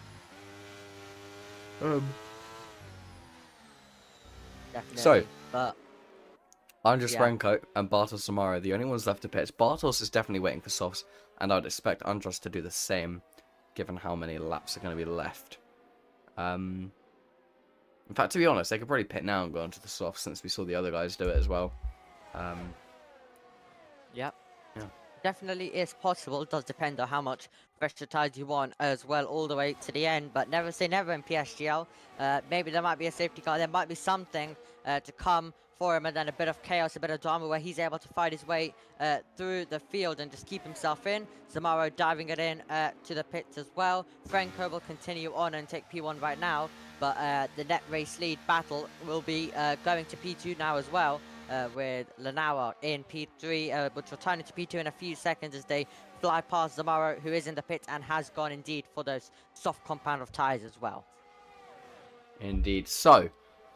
definitely. So, but Andres Renko and Bartos Samara are the only ones left to pits. Bartos is definitely waiting for softs, and I'd expect Andres to do the same, given how many laps are going to be left. In fact, to be honest, they could probably pit now and go onto the softs, since we saw the other guys do it as well. Yep. Yeah. Definitely is possible. It does depend on how much pressure tires you want as well, all the way to the end. But never say never in PSGL. Maybe there might be a safety car. There might be something to come for him, and then a bit of chaos, a bit of drama where he's able to fight his way through the field and just keep himself in. Zamaro diving it in to the pits as well. Franco will continue on and take P1 right now. But the net race lead battle will be going to P2 now as well. With Lanawa in P3, which will turn into P2 in a few seconds as they fly past Zamaro, who is in the pit and has gone indeed for those soft compound of tyres as well. Indeed. So,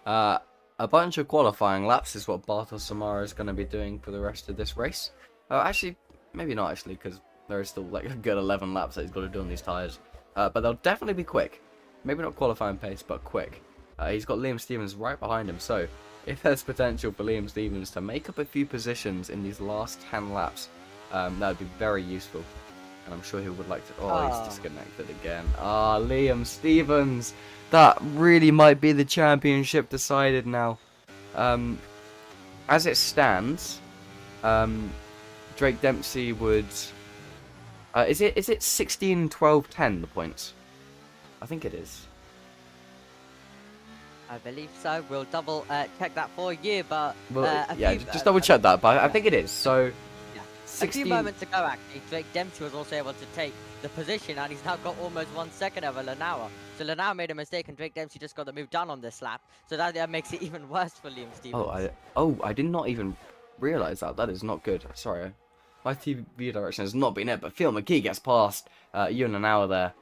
a bunch of qualifying laps is what Bartos Samara is going to be doing for the rest of this race. Actually, maybe not actually, because there is still like a good 11 laps that he's got to do on these tyres. But they'll definitely be quick. Maybe not qualifying pace, but quick. He's got Liam Stevens right behind him, so if there's potential for Liam Stevens to make up a few positions in these last 10 laps, that would be very useful. And I'm sure he would like to... Oh, he's disconnected again. Liam Stevens! That really might be the championship decided now. As it stands, Drake Dempsey would... is it 16, 12, 10, the points? I think it is. I believe so. We'll double check that for you, but Well, a yeah, few, just double check that, but I think it is. So, yeah. A few 16. moments ago, actually, Drake Dempsey was also able to take the position, and he's now got almost 1 second over Lanawa. So Lanawa made a mistake, and Drake Dempsey just got the move done on this lap. So that makes it even worse for Liam Stevens. I did not even realize that. That is not good. Sorry, my TV direction has not been it. But Phil McKee gets past you in an hour there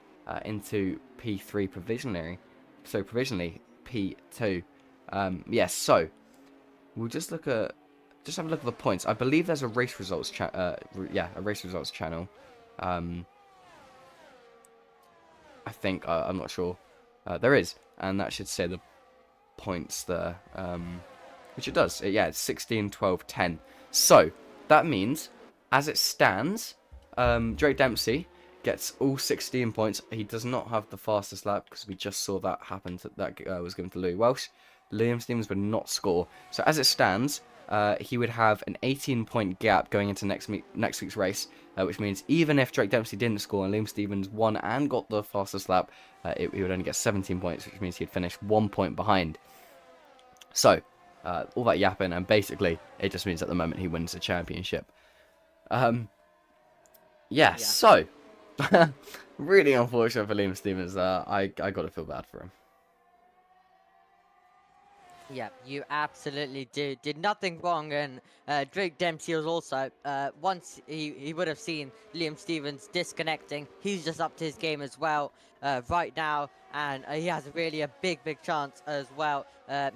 into P3 provisionally. So provisionally P2. Yes. So we'll just have a look at the points. I believe there's a race results a race results channel. I think I'm not sure. There is, and that should say the points there. Which it does. Yeah, it's 16, 12, 10. So that means, as it stands, Drake Dempsey gets all 16 points. He does not have the fastest lap because we just saw that happen. That was given to Louis Welsh. Liam Stevens would not score. So as it stands, he would have an 18-point gap going into next week's race, which means even if Drake Dempsey didn't score and Liam Stevens won and got the fastest lap, he would only get 17 points, which means he'd finish 1 point behind. So, all that yapping, and basically, it just means at the moment he wins the championship. So, really unfortunate for Liam Stevens. I got to feel bad for him. Yeah, you absolutely did nothing wrong, and Drake Dempsey was also once he would have seen Liam Stevens disconnecting. He's just up to his game as well right now, and he has really a big chance as well.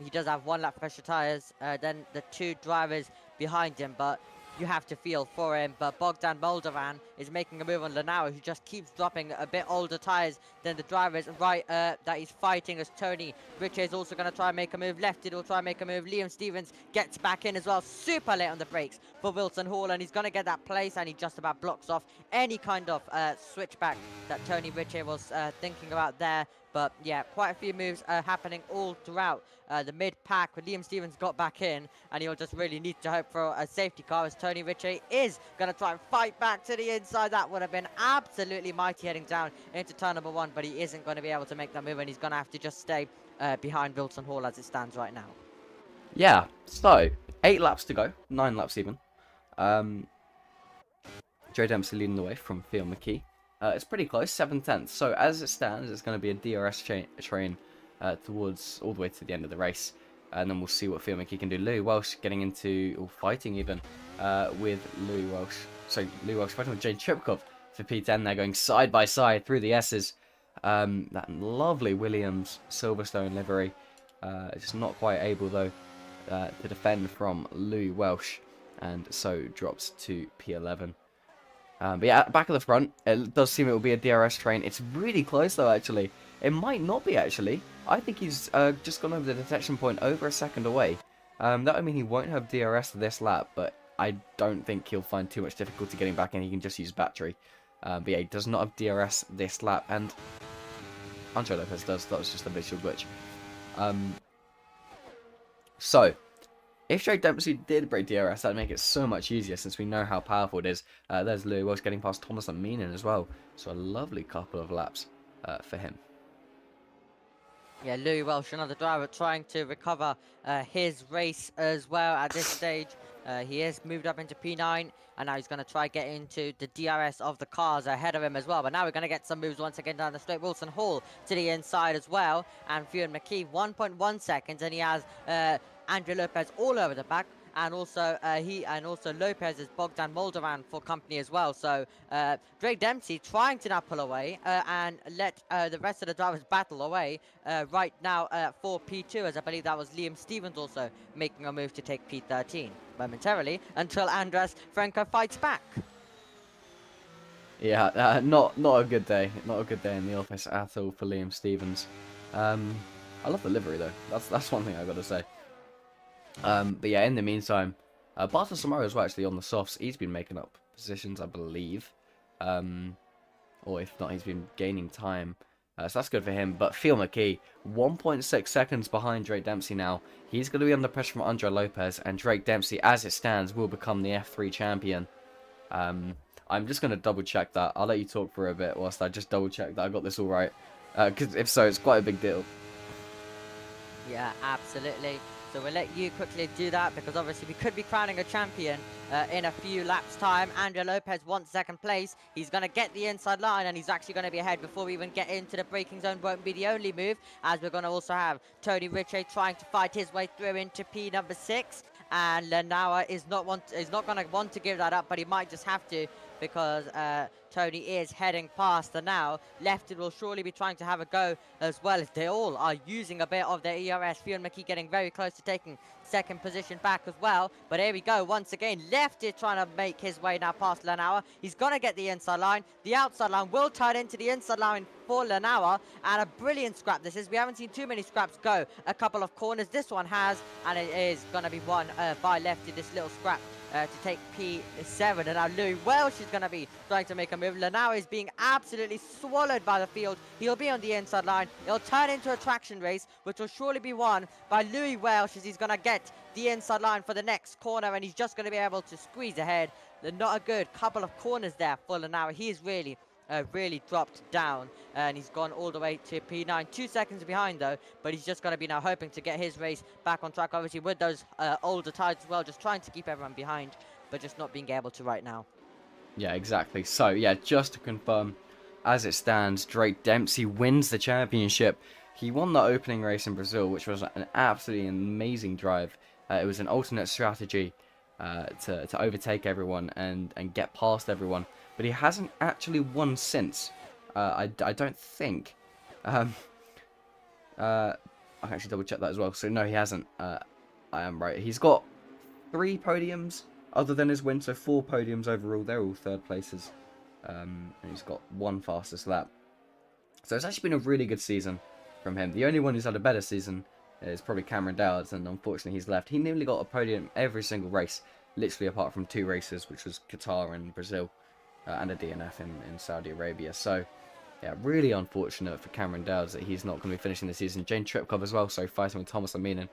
He does have 1 lap pressure tires, then the 2 drivers behind him, but you have to feel for him. But Bogdan Moldovan is making a move on Lanawa, who just keeps dropping a bit older tires than the drivers right that he's fighting, as Tony Richard is also going to try and make a move. Lefted will try and make a move. Liam Stevens gets back in as well, super late on the brakes for Wilson Hall, and he's going to get that place, and he just about blocks off any kind of switchback that Tony Richard was thinking about there. But yeah, quite a few moves happening all throughout the mid-pack. When Liam Stevens got back in, and he'll just really need to hope for a safety car, as Tony Ritchie is going to try and fight back to the inside. That would have been absolutely mighty heading down into turn number 1, but he isn't going to be able to make that move, and he's going to have to just stay behind Wilson Hall as it stands right now. Yeah, so 8 laps to go, 9 laps even. Joe Dempsey leading the way from Theo McKee. It's pretty close, 7/10. So as it stands, it's going to be a DRS train towards all the way to the end of the race. And then we'll see what Theo McKee can do. Louis Welsh getting into, or fighting even, with Louis Welsh. So Louis Welsh fighting with Jane Tripkov for P10. They're going side by side through the S's. That lovely Williams Silverstone livery. Just not quite able, though, to defend from Louis Welsh. And so drops to P11. But yeah, back at the front, it does seem it will be a DRS train. It's really close, though, actually. It might not be, actually. I think he's just gone over the detection point over a second away. That would mean he won't have DRS this lap, but I don't think he'll find too much difficulty getting back in. He can just use battery. But yeah, he does not have DRS this lap, and Andre Lopez does. That was just a visual glitch. So, if Drake Dempsey did break DRS, that'd make it so much easier since we know how powerful it is. There's Louis Welsh getting past Thomas and Meenan as well. So a lovely couple of laps for him. Yeah, Louis Welsh, another driver, trying to recover his race as well at this stage. He has moved up into P9, and now he's going to try get into the DRS of the cars ahead of him as well. But now we're going to get some moves once again down the straight. Wilson Hall to the inside as well, and Fionn McKee 1.1 seconds, and he has Andrew Lopez all over the back. And also Lopez is Bogdan Moldovan for company as well. So Drake Dempsey trying to now pull away and let the rest of the drivers battle away right now for P2, as I believe that was Liam Stevens also making a move to take P13 momentarily until Andras Franco fights back. Yeah, not a good day. Not a good day in the office at all for Liam Stevens. I love the livery though. That's one thing I got to say. But yeah, in the meantime, Bartos Samaro is actually on the softs. He's been making up positions, I believe. Or if not, he's been gaining time. So that's good for him. But Phil McKee, 1.6 seconds behind Drake Dempsey now. He's going to be under pressure from Andre Lopez. And Drake Dempsey, as it stands, will become the F3 champion. I'm just going to double check that. I'll let you talk for a bit whilst I just double check that I got this all right. Because if so, it's quite a big deal. Yeah, absolutely. So we'll let you quickly do that because obviously we could be crowning a champion in a few laps' time. Andrea Lopez wants second place. He's going to get the inside line and he's actually going to be ahead before we even get into the braking zone. Won't be the only move, as we're going to also have Tony Ritchie trying to fight his way through into P number 6. And Lanawa is not going to want to give that up, but he might just have to because Tony is heading past the now. Lefted will surely be trying to have a go as well, as they all are using a bit of their ERS. Fionn McKee getting very close to taking second position back as well. But here we go once again. Lefted trying to make his way now past Lanawa. He's going to get the inside line. The outside line will turn into the inside line for Lanawa, and a brilliant scrap this is. We haven't seen too many scraps go a couple of corners. This one has, and it is going to be won by Lefty, this little scrap to take P7. And now Louis Welsh is going to be trying to make a move. Lanawa is being absolutely swallowed by the field. He'll be on the inside line. It'll turn into a traction race, which will surely be won by Louis Welsh, as he's going to get the inside line for the next corner, and he's just going to be able to squeeze ahead. Not a good couple of corners there for Lanawa. He is really dropped down, and he's gone all the way to P9, 2 seconds behind though, but he's just going to be now hoping to get his race back on track, obviously with those older tyres as well, just trying to keep everyone behind, but just not being able to right now. Yeah, exactly. So, yeah, just to confirm, as it stands, Drake Dempsey wins the championship. He won the opening race in Brazil, which was an absolutely amazing drive. It was an alternate strategy to overtake everyone and get past everyone. But he hasn't actually won since. I don't think. I can actually double check that as well. So, no, he hasn't. I am right. He's got 3 podiums other than his win, so 4 podiums overall. They're all third places. And he's got 1 fastest lap. So it's actually been a really good season from him. The only one who's had a better season is probably Cameron Dowds, and unfortunately he's left. He nearly got a podium every single race, literally apart from 2 races, which was Qatar and Brazil, and a DNF in Saudi Arabia. So, yeah, really unfortunate for Cameron Dowds that he's not going to be finishing the season. Jane Tripkov as well, so fighting with Thomas Aminin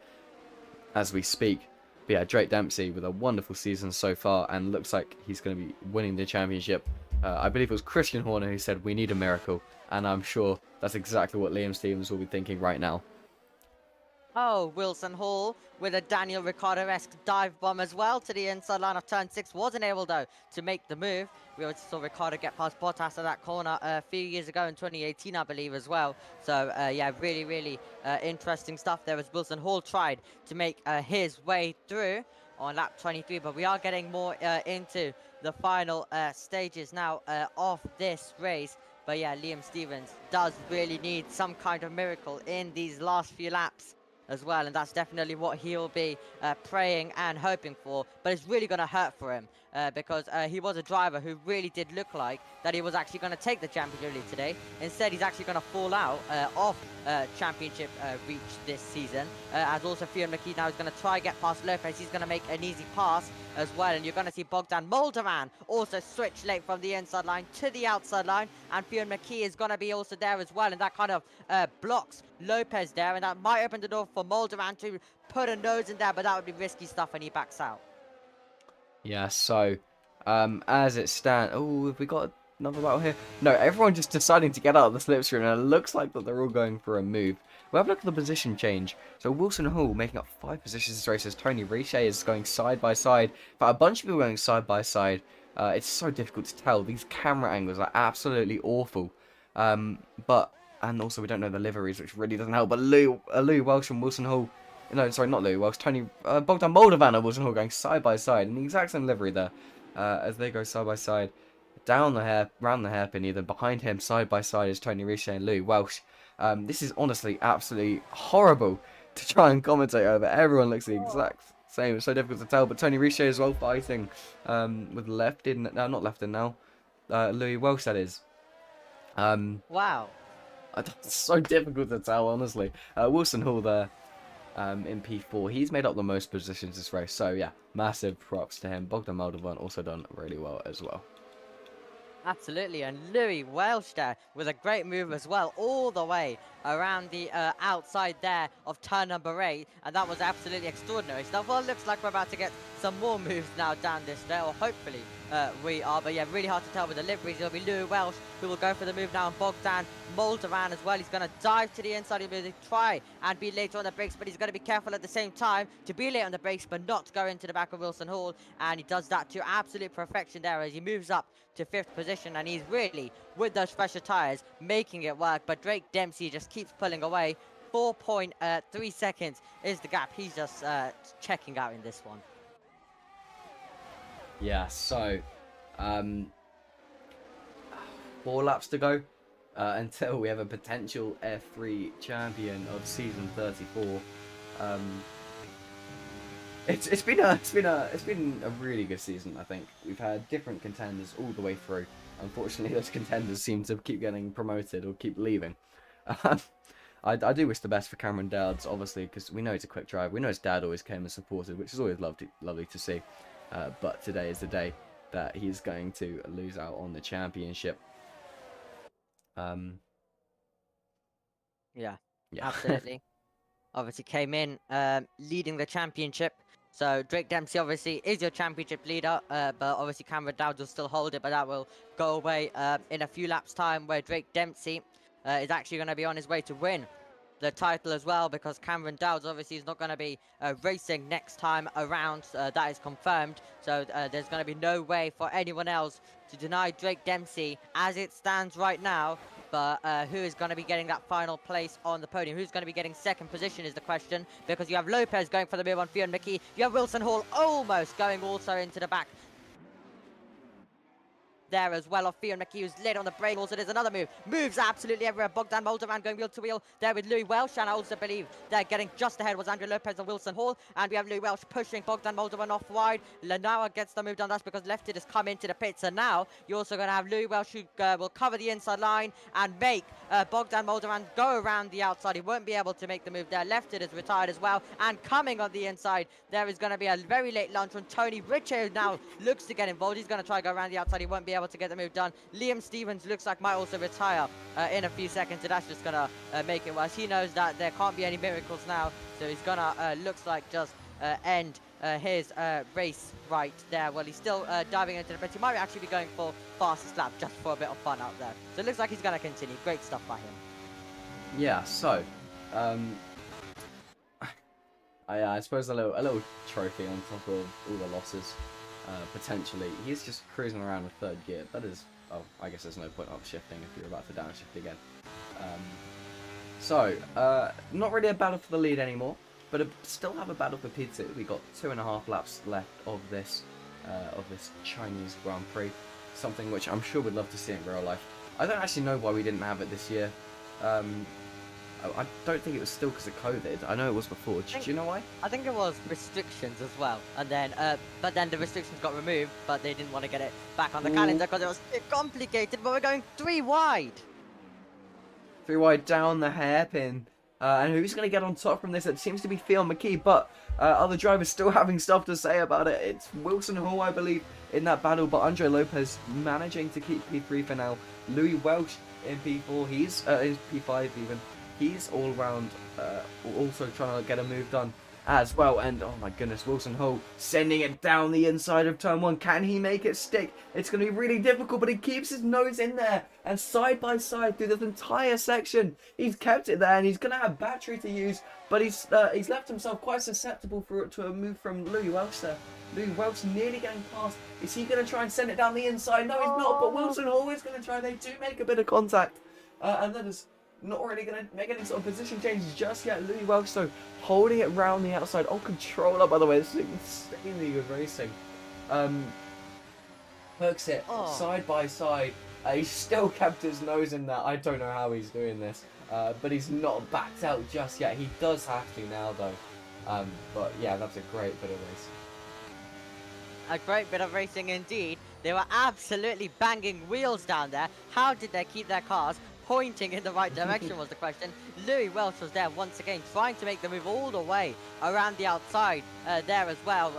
as we speak. But yeah, Drake Dempsey with a wonderful season so far, and looks like he's going to be winning the championship. I believe it was Christian Horner who said, "We need a miracle," and I'm sure that's exactly what Liam Stevens will be thinking right now. Oh, Wilson Hall with a Daniel Ricciardo-esque dive bomb as well to the inside line of turn 6. Wasn't able, though, to make the move. We already saw Ricciardo get past Bottas at that corner a few years ago in 2018, I believe, as well. So, yeah, really interesting stuff there as Wilson Hall tried to make his way through on lap 23. But we are getting more into the final stages now of this race. But, yeah, Liam Stevens does really need some kind of miracle in these last few laps as well, and that's definitely what he'll be praying and hoping for. But it's really going to hurt for him because he was a driver who really did look like that he was actually going to take the championship lead today. Instead, he's actually going to fall out of championship reach this season, as also Fionn McKee now is going to try get past Lopez. He's going to make an easy pass as well, and you're going to see Bogdan Moldovan also switch late from the inside line to the outside line, and Fionn McKee is going to be also there as well, and that kind of blocks Lopez there, and that might open the door for Moldovan to put a nose in there, but that would be risky stuff when he backs out. Yeah, so, as it stands... Oh, have we got another battle here? No, everyone just deciding to get out of the slipstream, and it looks like that they're all going for a move. We'll have a look at the position change. So Wilson Hall making up 5 positions this race as Tony Ritchie is going side by side. But a bunch of people going side by side. It's so difficult to tell. These camera angles are absolutely awful. And also we don't know the liveries, which really doesn't help. But Lou Welsh and Wilson Hall... No, sorry, not Lou Welsh. Bogdan Moldovan and Wilson Hall going side by side in the exact same livery there. As they go side by side. Round the hairpin, either behind him, side by side, is Tony Ritchie and Lou Welsh. This is honestly absolutely horrible to try and commentate over. Everyone looks the exact same. It's so difficult to tell. But Tony Ritchie as well fighting with not left in now. Louis Welsh, that is. Wow. It's so difficult to tell, honestly. Wilson Hall there in P4. He's made up the most positions this race. So, yeah, massive props to him. Bogdan Moldovan also done really well as well. Absolutely, and Louis Welsh there with a great move as well, all the way around the outside there of turn number 8, and that was absolutely extraordinary stuff. Well, it looks like we're about to get some more moves now down this there, or hopefully we are. But yeah, really hard to tell with the liveries. It'll be Louis Welsh who will go for the move now, and Bogdan Moldovan as well. He's going to dive to the inside. He'll be try and be late on the brakes, but he's going to be careful at the same time to be late on the brakes, but not go into the back of Wilson Hall. And he does that to absolute perfection there as he moves up to 5th position, and he's really, with those fresher tyres, making it work. But Drake Dempsey just keeps pulling away. 4.3 seconds is the gap. He's just checking out in this one. Yeah, so 4 laps to go until we have a potential F3 champion of season 34. It's been a really good season. I think we've had different contenders all the way through. Unfortunately, those contenders seem to keep getting promoted or keep leaving. I do wish the best for Cameron Dowds, obviously, because we know it's a quick drive. We know his dad always came and supported, which is always lovely to see. But today is the day that he's going to lose out on the championship. Yeah, absolutely. Obviously came in leading the championship. So Drake Dempsey obviously is your championship leader, but obviously Cameron Dowds will still hold it, but that will go away in a few laps time, where Drake Dempsey is actually going to be on his way to win the title as well, because Cameron Dowds obviously is not going to be racing next time around. That is confirmed. So there's going to be no way for anyone else to deny Drake Dempsey as it stands right now. But who is going to be getting that final place on the podium? Who's going to be getting 2nd position is the question, because you have Lopez going for the move on Fionn McKee. You have Wilson Hall almost going also into the back there as well of Fionn McKee, who's led on the brake. Also, there's another move. Moves absolutely everywhere. Bogdan Moldovan going wheel to wheel there with Louis Welsh, and I also believe they're getting just ahead was Andrew Lopez and Wilson Hall, and we have Louis Welsh pushing Bogdan Moldovan off wide. Lanawa gets the move done. That's because Lefted has come into the pits, and now you're also going to have Louis Welsh who will cover the inside line and make Bogdan Moldovan go around the outside. He won't be able to make the move there. Lefted is retired as well, and coming on the inside there is going to be a very late launch from Tony Richard. Now looks to get involved. He's going to try to go around the outside. He won't be able to get the move done. Liam Stevens looks like might also retire in a few seconds, so that's just gonna make it worse. He knows that there can't be any miracles now, so he's gonna looks like just end his race right there. Well, he's still diving into the pit. He might actually be going for fastest lap just for a bit of fun out there, so it looks like he's gonna continue. Great stuff by him. Yeah, so I suppose a little trophy on top of all the losses. Potentially, he's just cruising around with 3rd gear. That is, oh, I guess there's no point upshifting if you're about to downshift again. Not really a battle for the lead anymore, but still have a battle for P2. We got 2.5 laps left of this Chinese Grand Prix, something which I'm sure we'd love to see in real life. I don't actually know why we didn't have it this year. I don't think it was still because of COVID. I know it was before. Do you know why? I think it was restrictions as well, and then but then the restrictions got removed, but they didn't want to get it back on the calendar because it was complicated. But we're going 3 wide. 3 wide down the hairpin. And who's going to get on top from this? It seems to be Fionn McKee, but other drivers still having stuff to say about it. It's Wilson Hall, I believe, in that battle, but Andre Lopez managing to keep P3 for now. Louis Welsh in P4, he's in P5 even. He's all round also trying to get a move done as well. And oh my goodness, Wilson Hall sending it down the inside of turn 1. Can he make it stick? It's going to be really difficult, but he keeps his nose in there. And side by side through this entire section, he's kept it there, and he's going to have battery to use. But he's left himself quite susceptible to a move from Louis Welsh there. Louis Welsh nearly getting past. Is he going to try and send it down the inside? No, he's not. But Wilson Hall is going to try. They do make a bit of contact. And that is not really going to make any sort of position changes just yet. Louis Welsh, though, holding it round the outside. Oh, controller, by the way. This is insanely good racing. Hooks it side by side. He's still kept his nose in there. I don't know how he's doing this. But he's not backed out just yet. He does have to now, though. But yeah, that's a great bit of racing. A great bit of racing indeed. They were absolutely banging wheels down there. How did they keep their cars pointing in the right direction was the question. Louis Welsh was there once again, trying to make the move all the way around the outside there as well.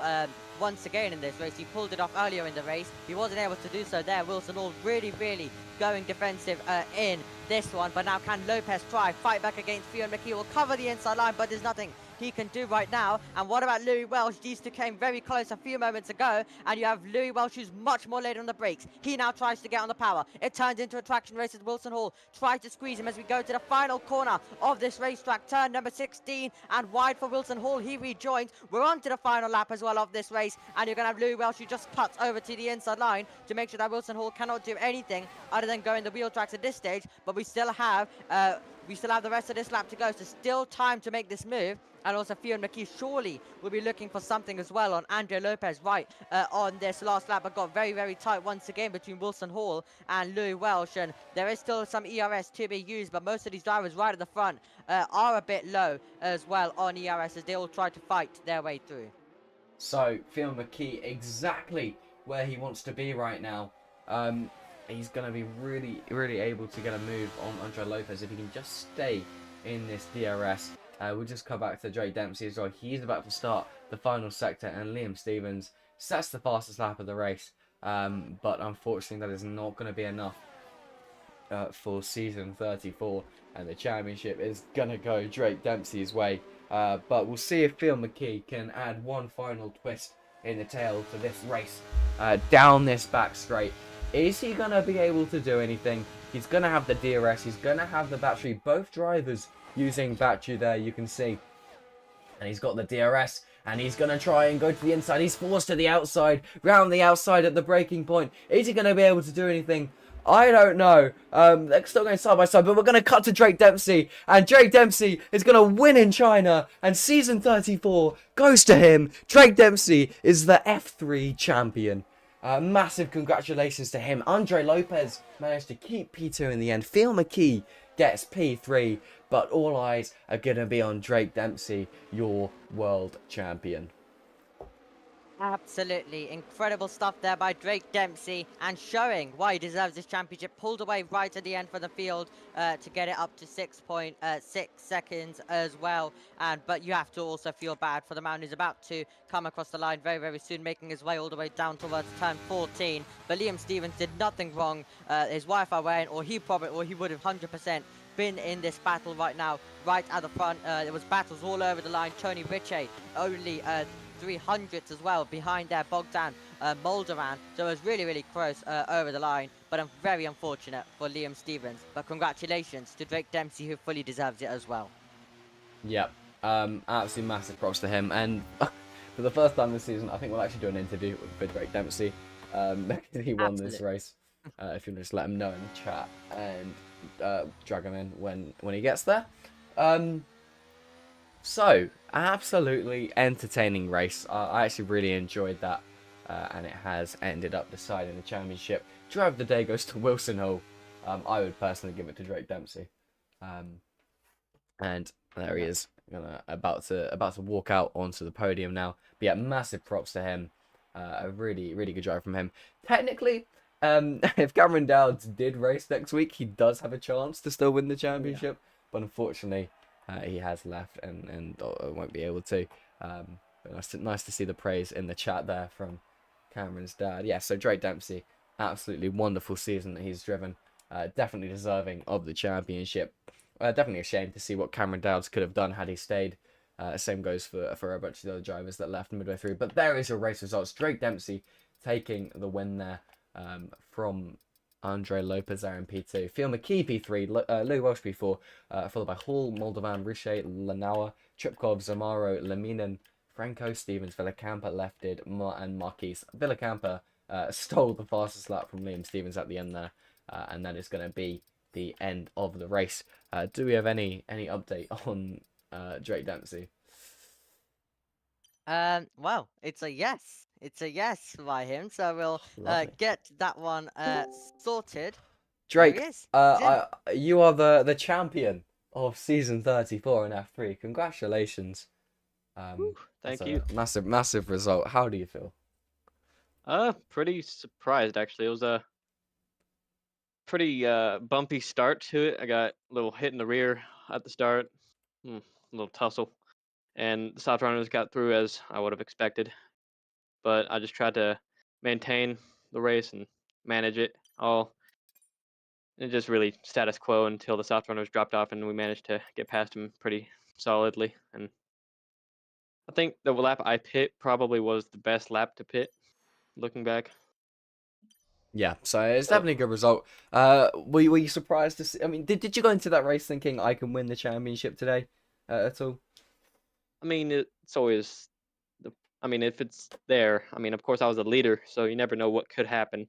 Once again in this race, he pulled it off earlier in the race. He wasn't able to do so there. Wilson Hall really going defensive in this one. But now can Lopez fight back against Fionn McKee? Will cover the inside line, but there's nothing he can do right now. And what about Louis Welsh? These two came very close a few moments ago, and you have Louis Welsh who's much more late on the brakes. He now tries to get on the power. It turns into a traction race as Wilson Hall tries to squeeze him as we go to the final corner of this racetrack, turn number 16, and wide for Wilson Hall. He rejoins. We're on to the final lap as well of this race, and you're going to have Louis Welsh who just cuts over to the inside line to make sure that Wilson Hall cannot do anything other than go in the wheel tracks at this stage. But we still have the rest of this lap to go, so still time to make this move. And also Fionn McKee surely will be looking for something as well on Andre Lopez right on this last lap. But got very, very tight once again between Wilson Hall and Louis Welsh. And there is still some ERS to be used, but most of these drivers right at the front are a bit low as well on ERS as they all try to fight their way through. So, Fionn McKee exactly where he wants to be right now. He's going to be really, really able to get a move on Andre Lopez if he can just stay in this DRS. We'll just come back to Drake Dempsey as well. He's about to start the final sector, and Liam Stevens sets the fastest lap of the race. But unfortunately, that is not going to be enough for season 34, and the championship is going to go Drake Dempsey's way. But we'll see if Fionn McKee can add one final twist in the tail to this race down this back straight. Is he going to be able to do anything? He's going to have the DRS, he's going to have the battery. Both drivers using battery there, you can see. And he's got the DRS, and he's going to try and go to the inside. He's forced to the outside, round the outside at the braking point. Is he going to be able to do anything? I don't know. They're still going side by side, but we're going to cut to Drake Dempsey. And Drake Dempsey is going to win in China. And season 34 goes to him. Drake Dempsey is the F3 champion. Massive congratulations to him. Andre Lopez managed to keep P2 in the end. Fionn McKee gets P3. But all eyes are going to be on Drake Dempsey, your world champion. Absolutely incredible stuff there by Drake Dempsey, and showing why he deserves this championship. Pulled away right at the end for the field to get it up to 6.6 seconds as well. But you have to also feel bad for the man who's about to come across the line very, very soon, making his way all the way down towards turn 14. But Liam Stevens did nothing wrong. His Wi-Fi went, or he would have 100% been in this battle right now, right at the front. There was battles all over the line. Tony Ritchie only 300s as well behind there, Bogdan Moldovan. So it was really, really close over the line, but I'm very unfortunate for Liam Stevens. But congratulations to Drake Dempsey, who fully deserves it as well. Yep, absolutely massive props to him. And for the first time this season, I think we'll actually do an interview with Drake Dempsey. He won this race. If you just let him know in the chat and drag him in when he gets there. So, absolutely entertaining race. I actually really enjoyed that, and it has ended up deciding the championship. Drive of the day goes to Wilson Hall. I would personally give it to Drake Dempsey. And there he is, about to walk out onto the podium now. But yeah, massive props to him. A really, really good drive from him. Technically, if Cameron Dowds did race next week, he does have a chance to still win the championship. Yeah. But unfortunately, he has left and won't be able to. But nice to see the praise in the chat there from Cameron's dad. Yeah, so Drake Dempsey, absolutely wonderful season that he's driven. Definitely deserving of the championship. Definitely a shame to see what Cameron Dowds could have done had he stayed. Same goes for a bunch of the other drivers that left midway through. But there is your race results. Drake Dempsey taking the win there from Andre Lopez there in P2. Fionn McKee P3, Louis Welsh P4, followed by Hall, Moldovan, Richer, Lanawa, Tripkov, Zamaro, Laminen, Franco, Stevens, Villacampa lefted, and Marquis. Villacampa stole the fastest lap from Liam Stevens at the end there, and that is going to be the end of the race. Do we have any update on Drake Dempsey? Well, it's a yes. It's a yes by him. So we'll get that one sorted. Drake, you are the champion of season 34 in F3. Congratulations. Thank you. Massive result. How do you feel? Pretty surprised actually. It was a pretty bumpy start to it. I got a little hit in the rear at the start, a little tussle, and the South runners got through as I would have expected. But I just tried to maintain the race and manage it all. And just really status quo until the South runners dropped off, and we managed to get past them pretty solidly. And I think the lap I pit probably was the best lap to pit, looking back. Yeah, so it's So, definitely a good result. Were you surprised to see? I mean, did you go into that race thinking I can win the championship today at all? I mean, it's always the. I mean, if it's there, I mean, of course, I was a leader, so you never know what could happen.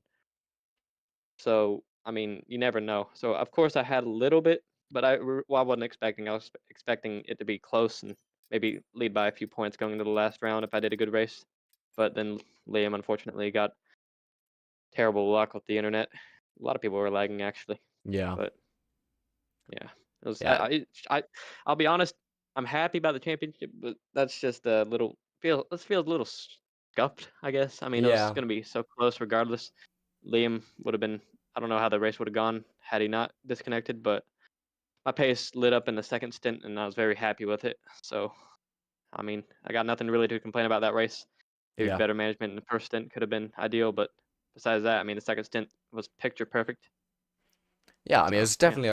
So, I mean, you never know. So, of course, I had a little bit, but well, I wasn't expecting. I was expecting it to be close and maybe lead by a few points going into the last round if I did a good race. But then Liam unfortunately got terrible luck with the internet. A lot of people were lagging actually, Yeah, but yeah, it was. yeah, I'll be honest. I'm happy about the championship, but that's just a little feel. This feels a little scuffed, I guess. I mean, it was yeah, going to be so close regardless. Liam would have been. I don't know how the race would have gone had he not disconnected, but my pace lit up in the second stint, and I was very happy with it. So, I mean, I got nothing really to complain about that race. Maybe yeah, better management in the first stint could have been ideal, but besides that, I mean, the second stint was picture perfect. yeah. I mean, it So, was yeah. definitely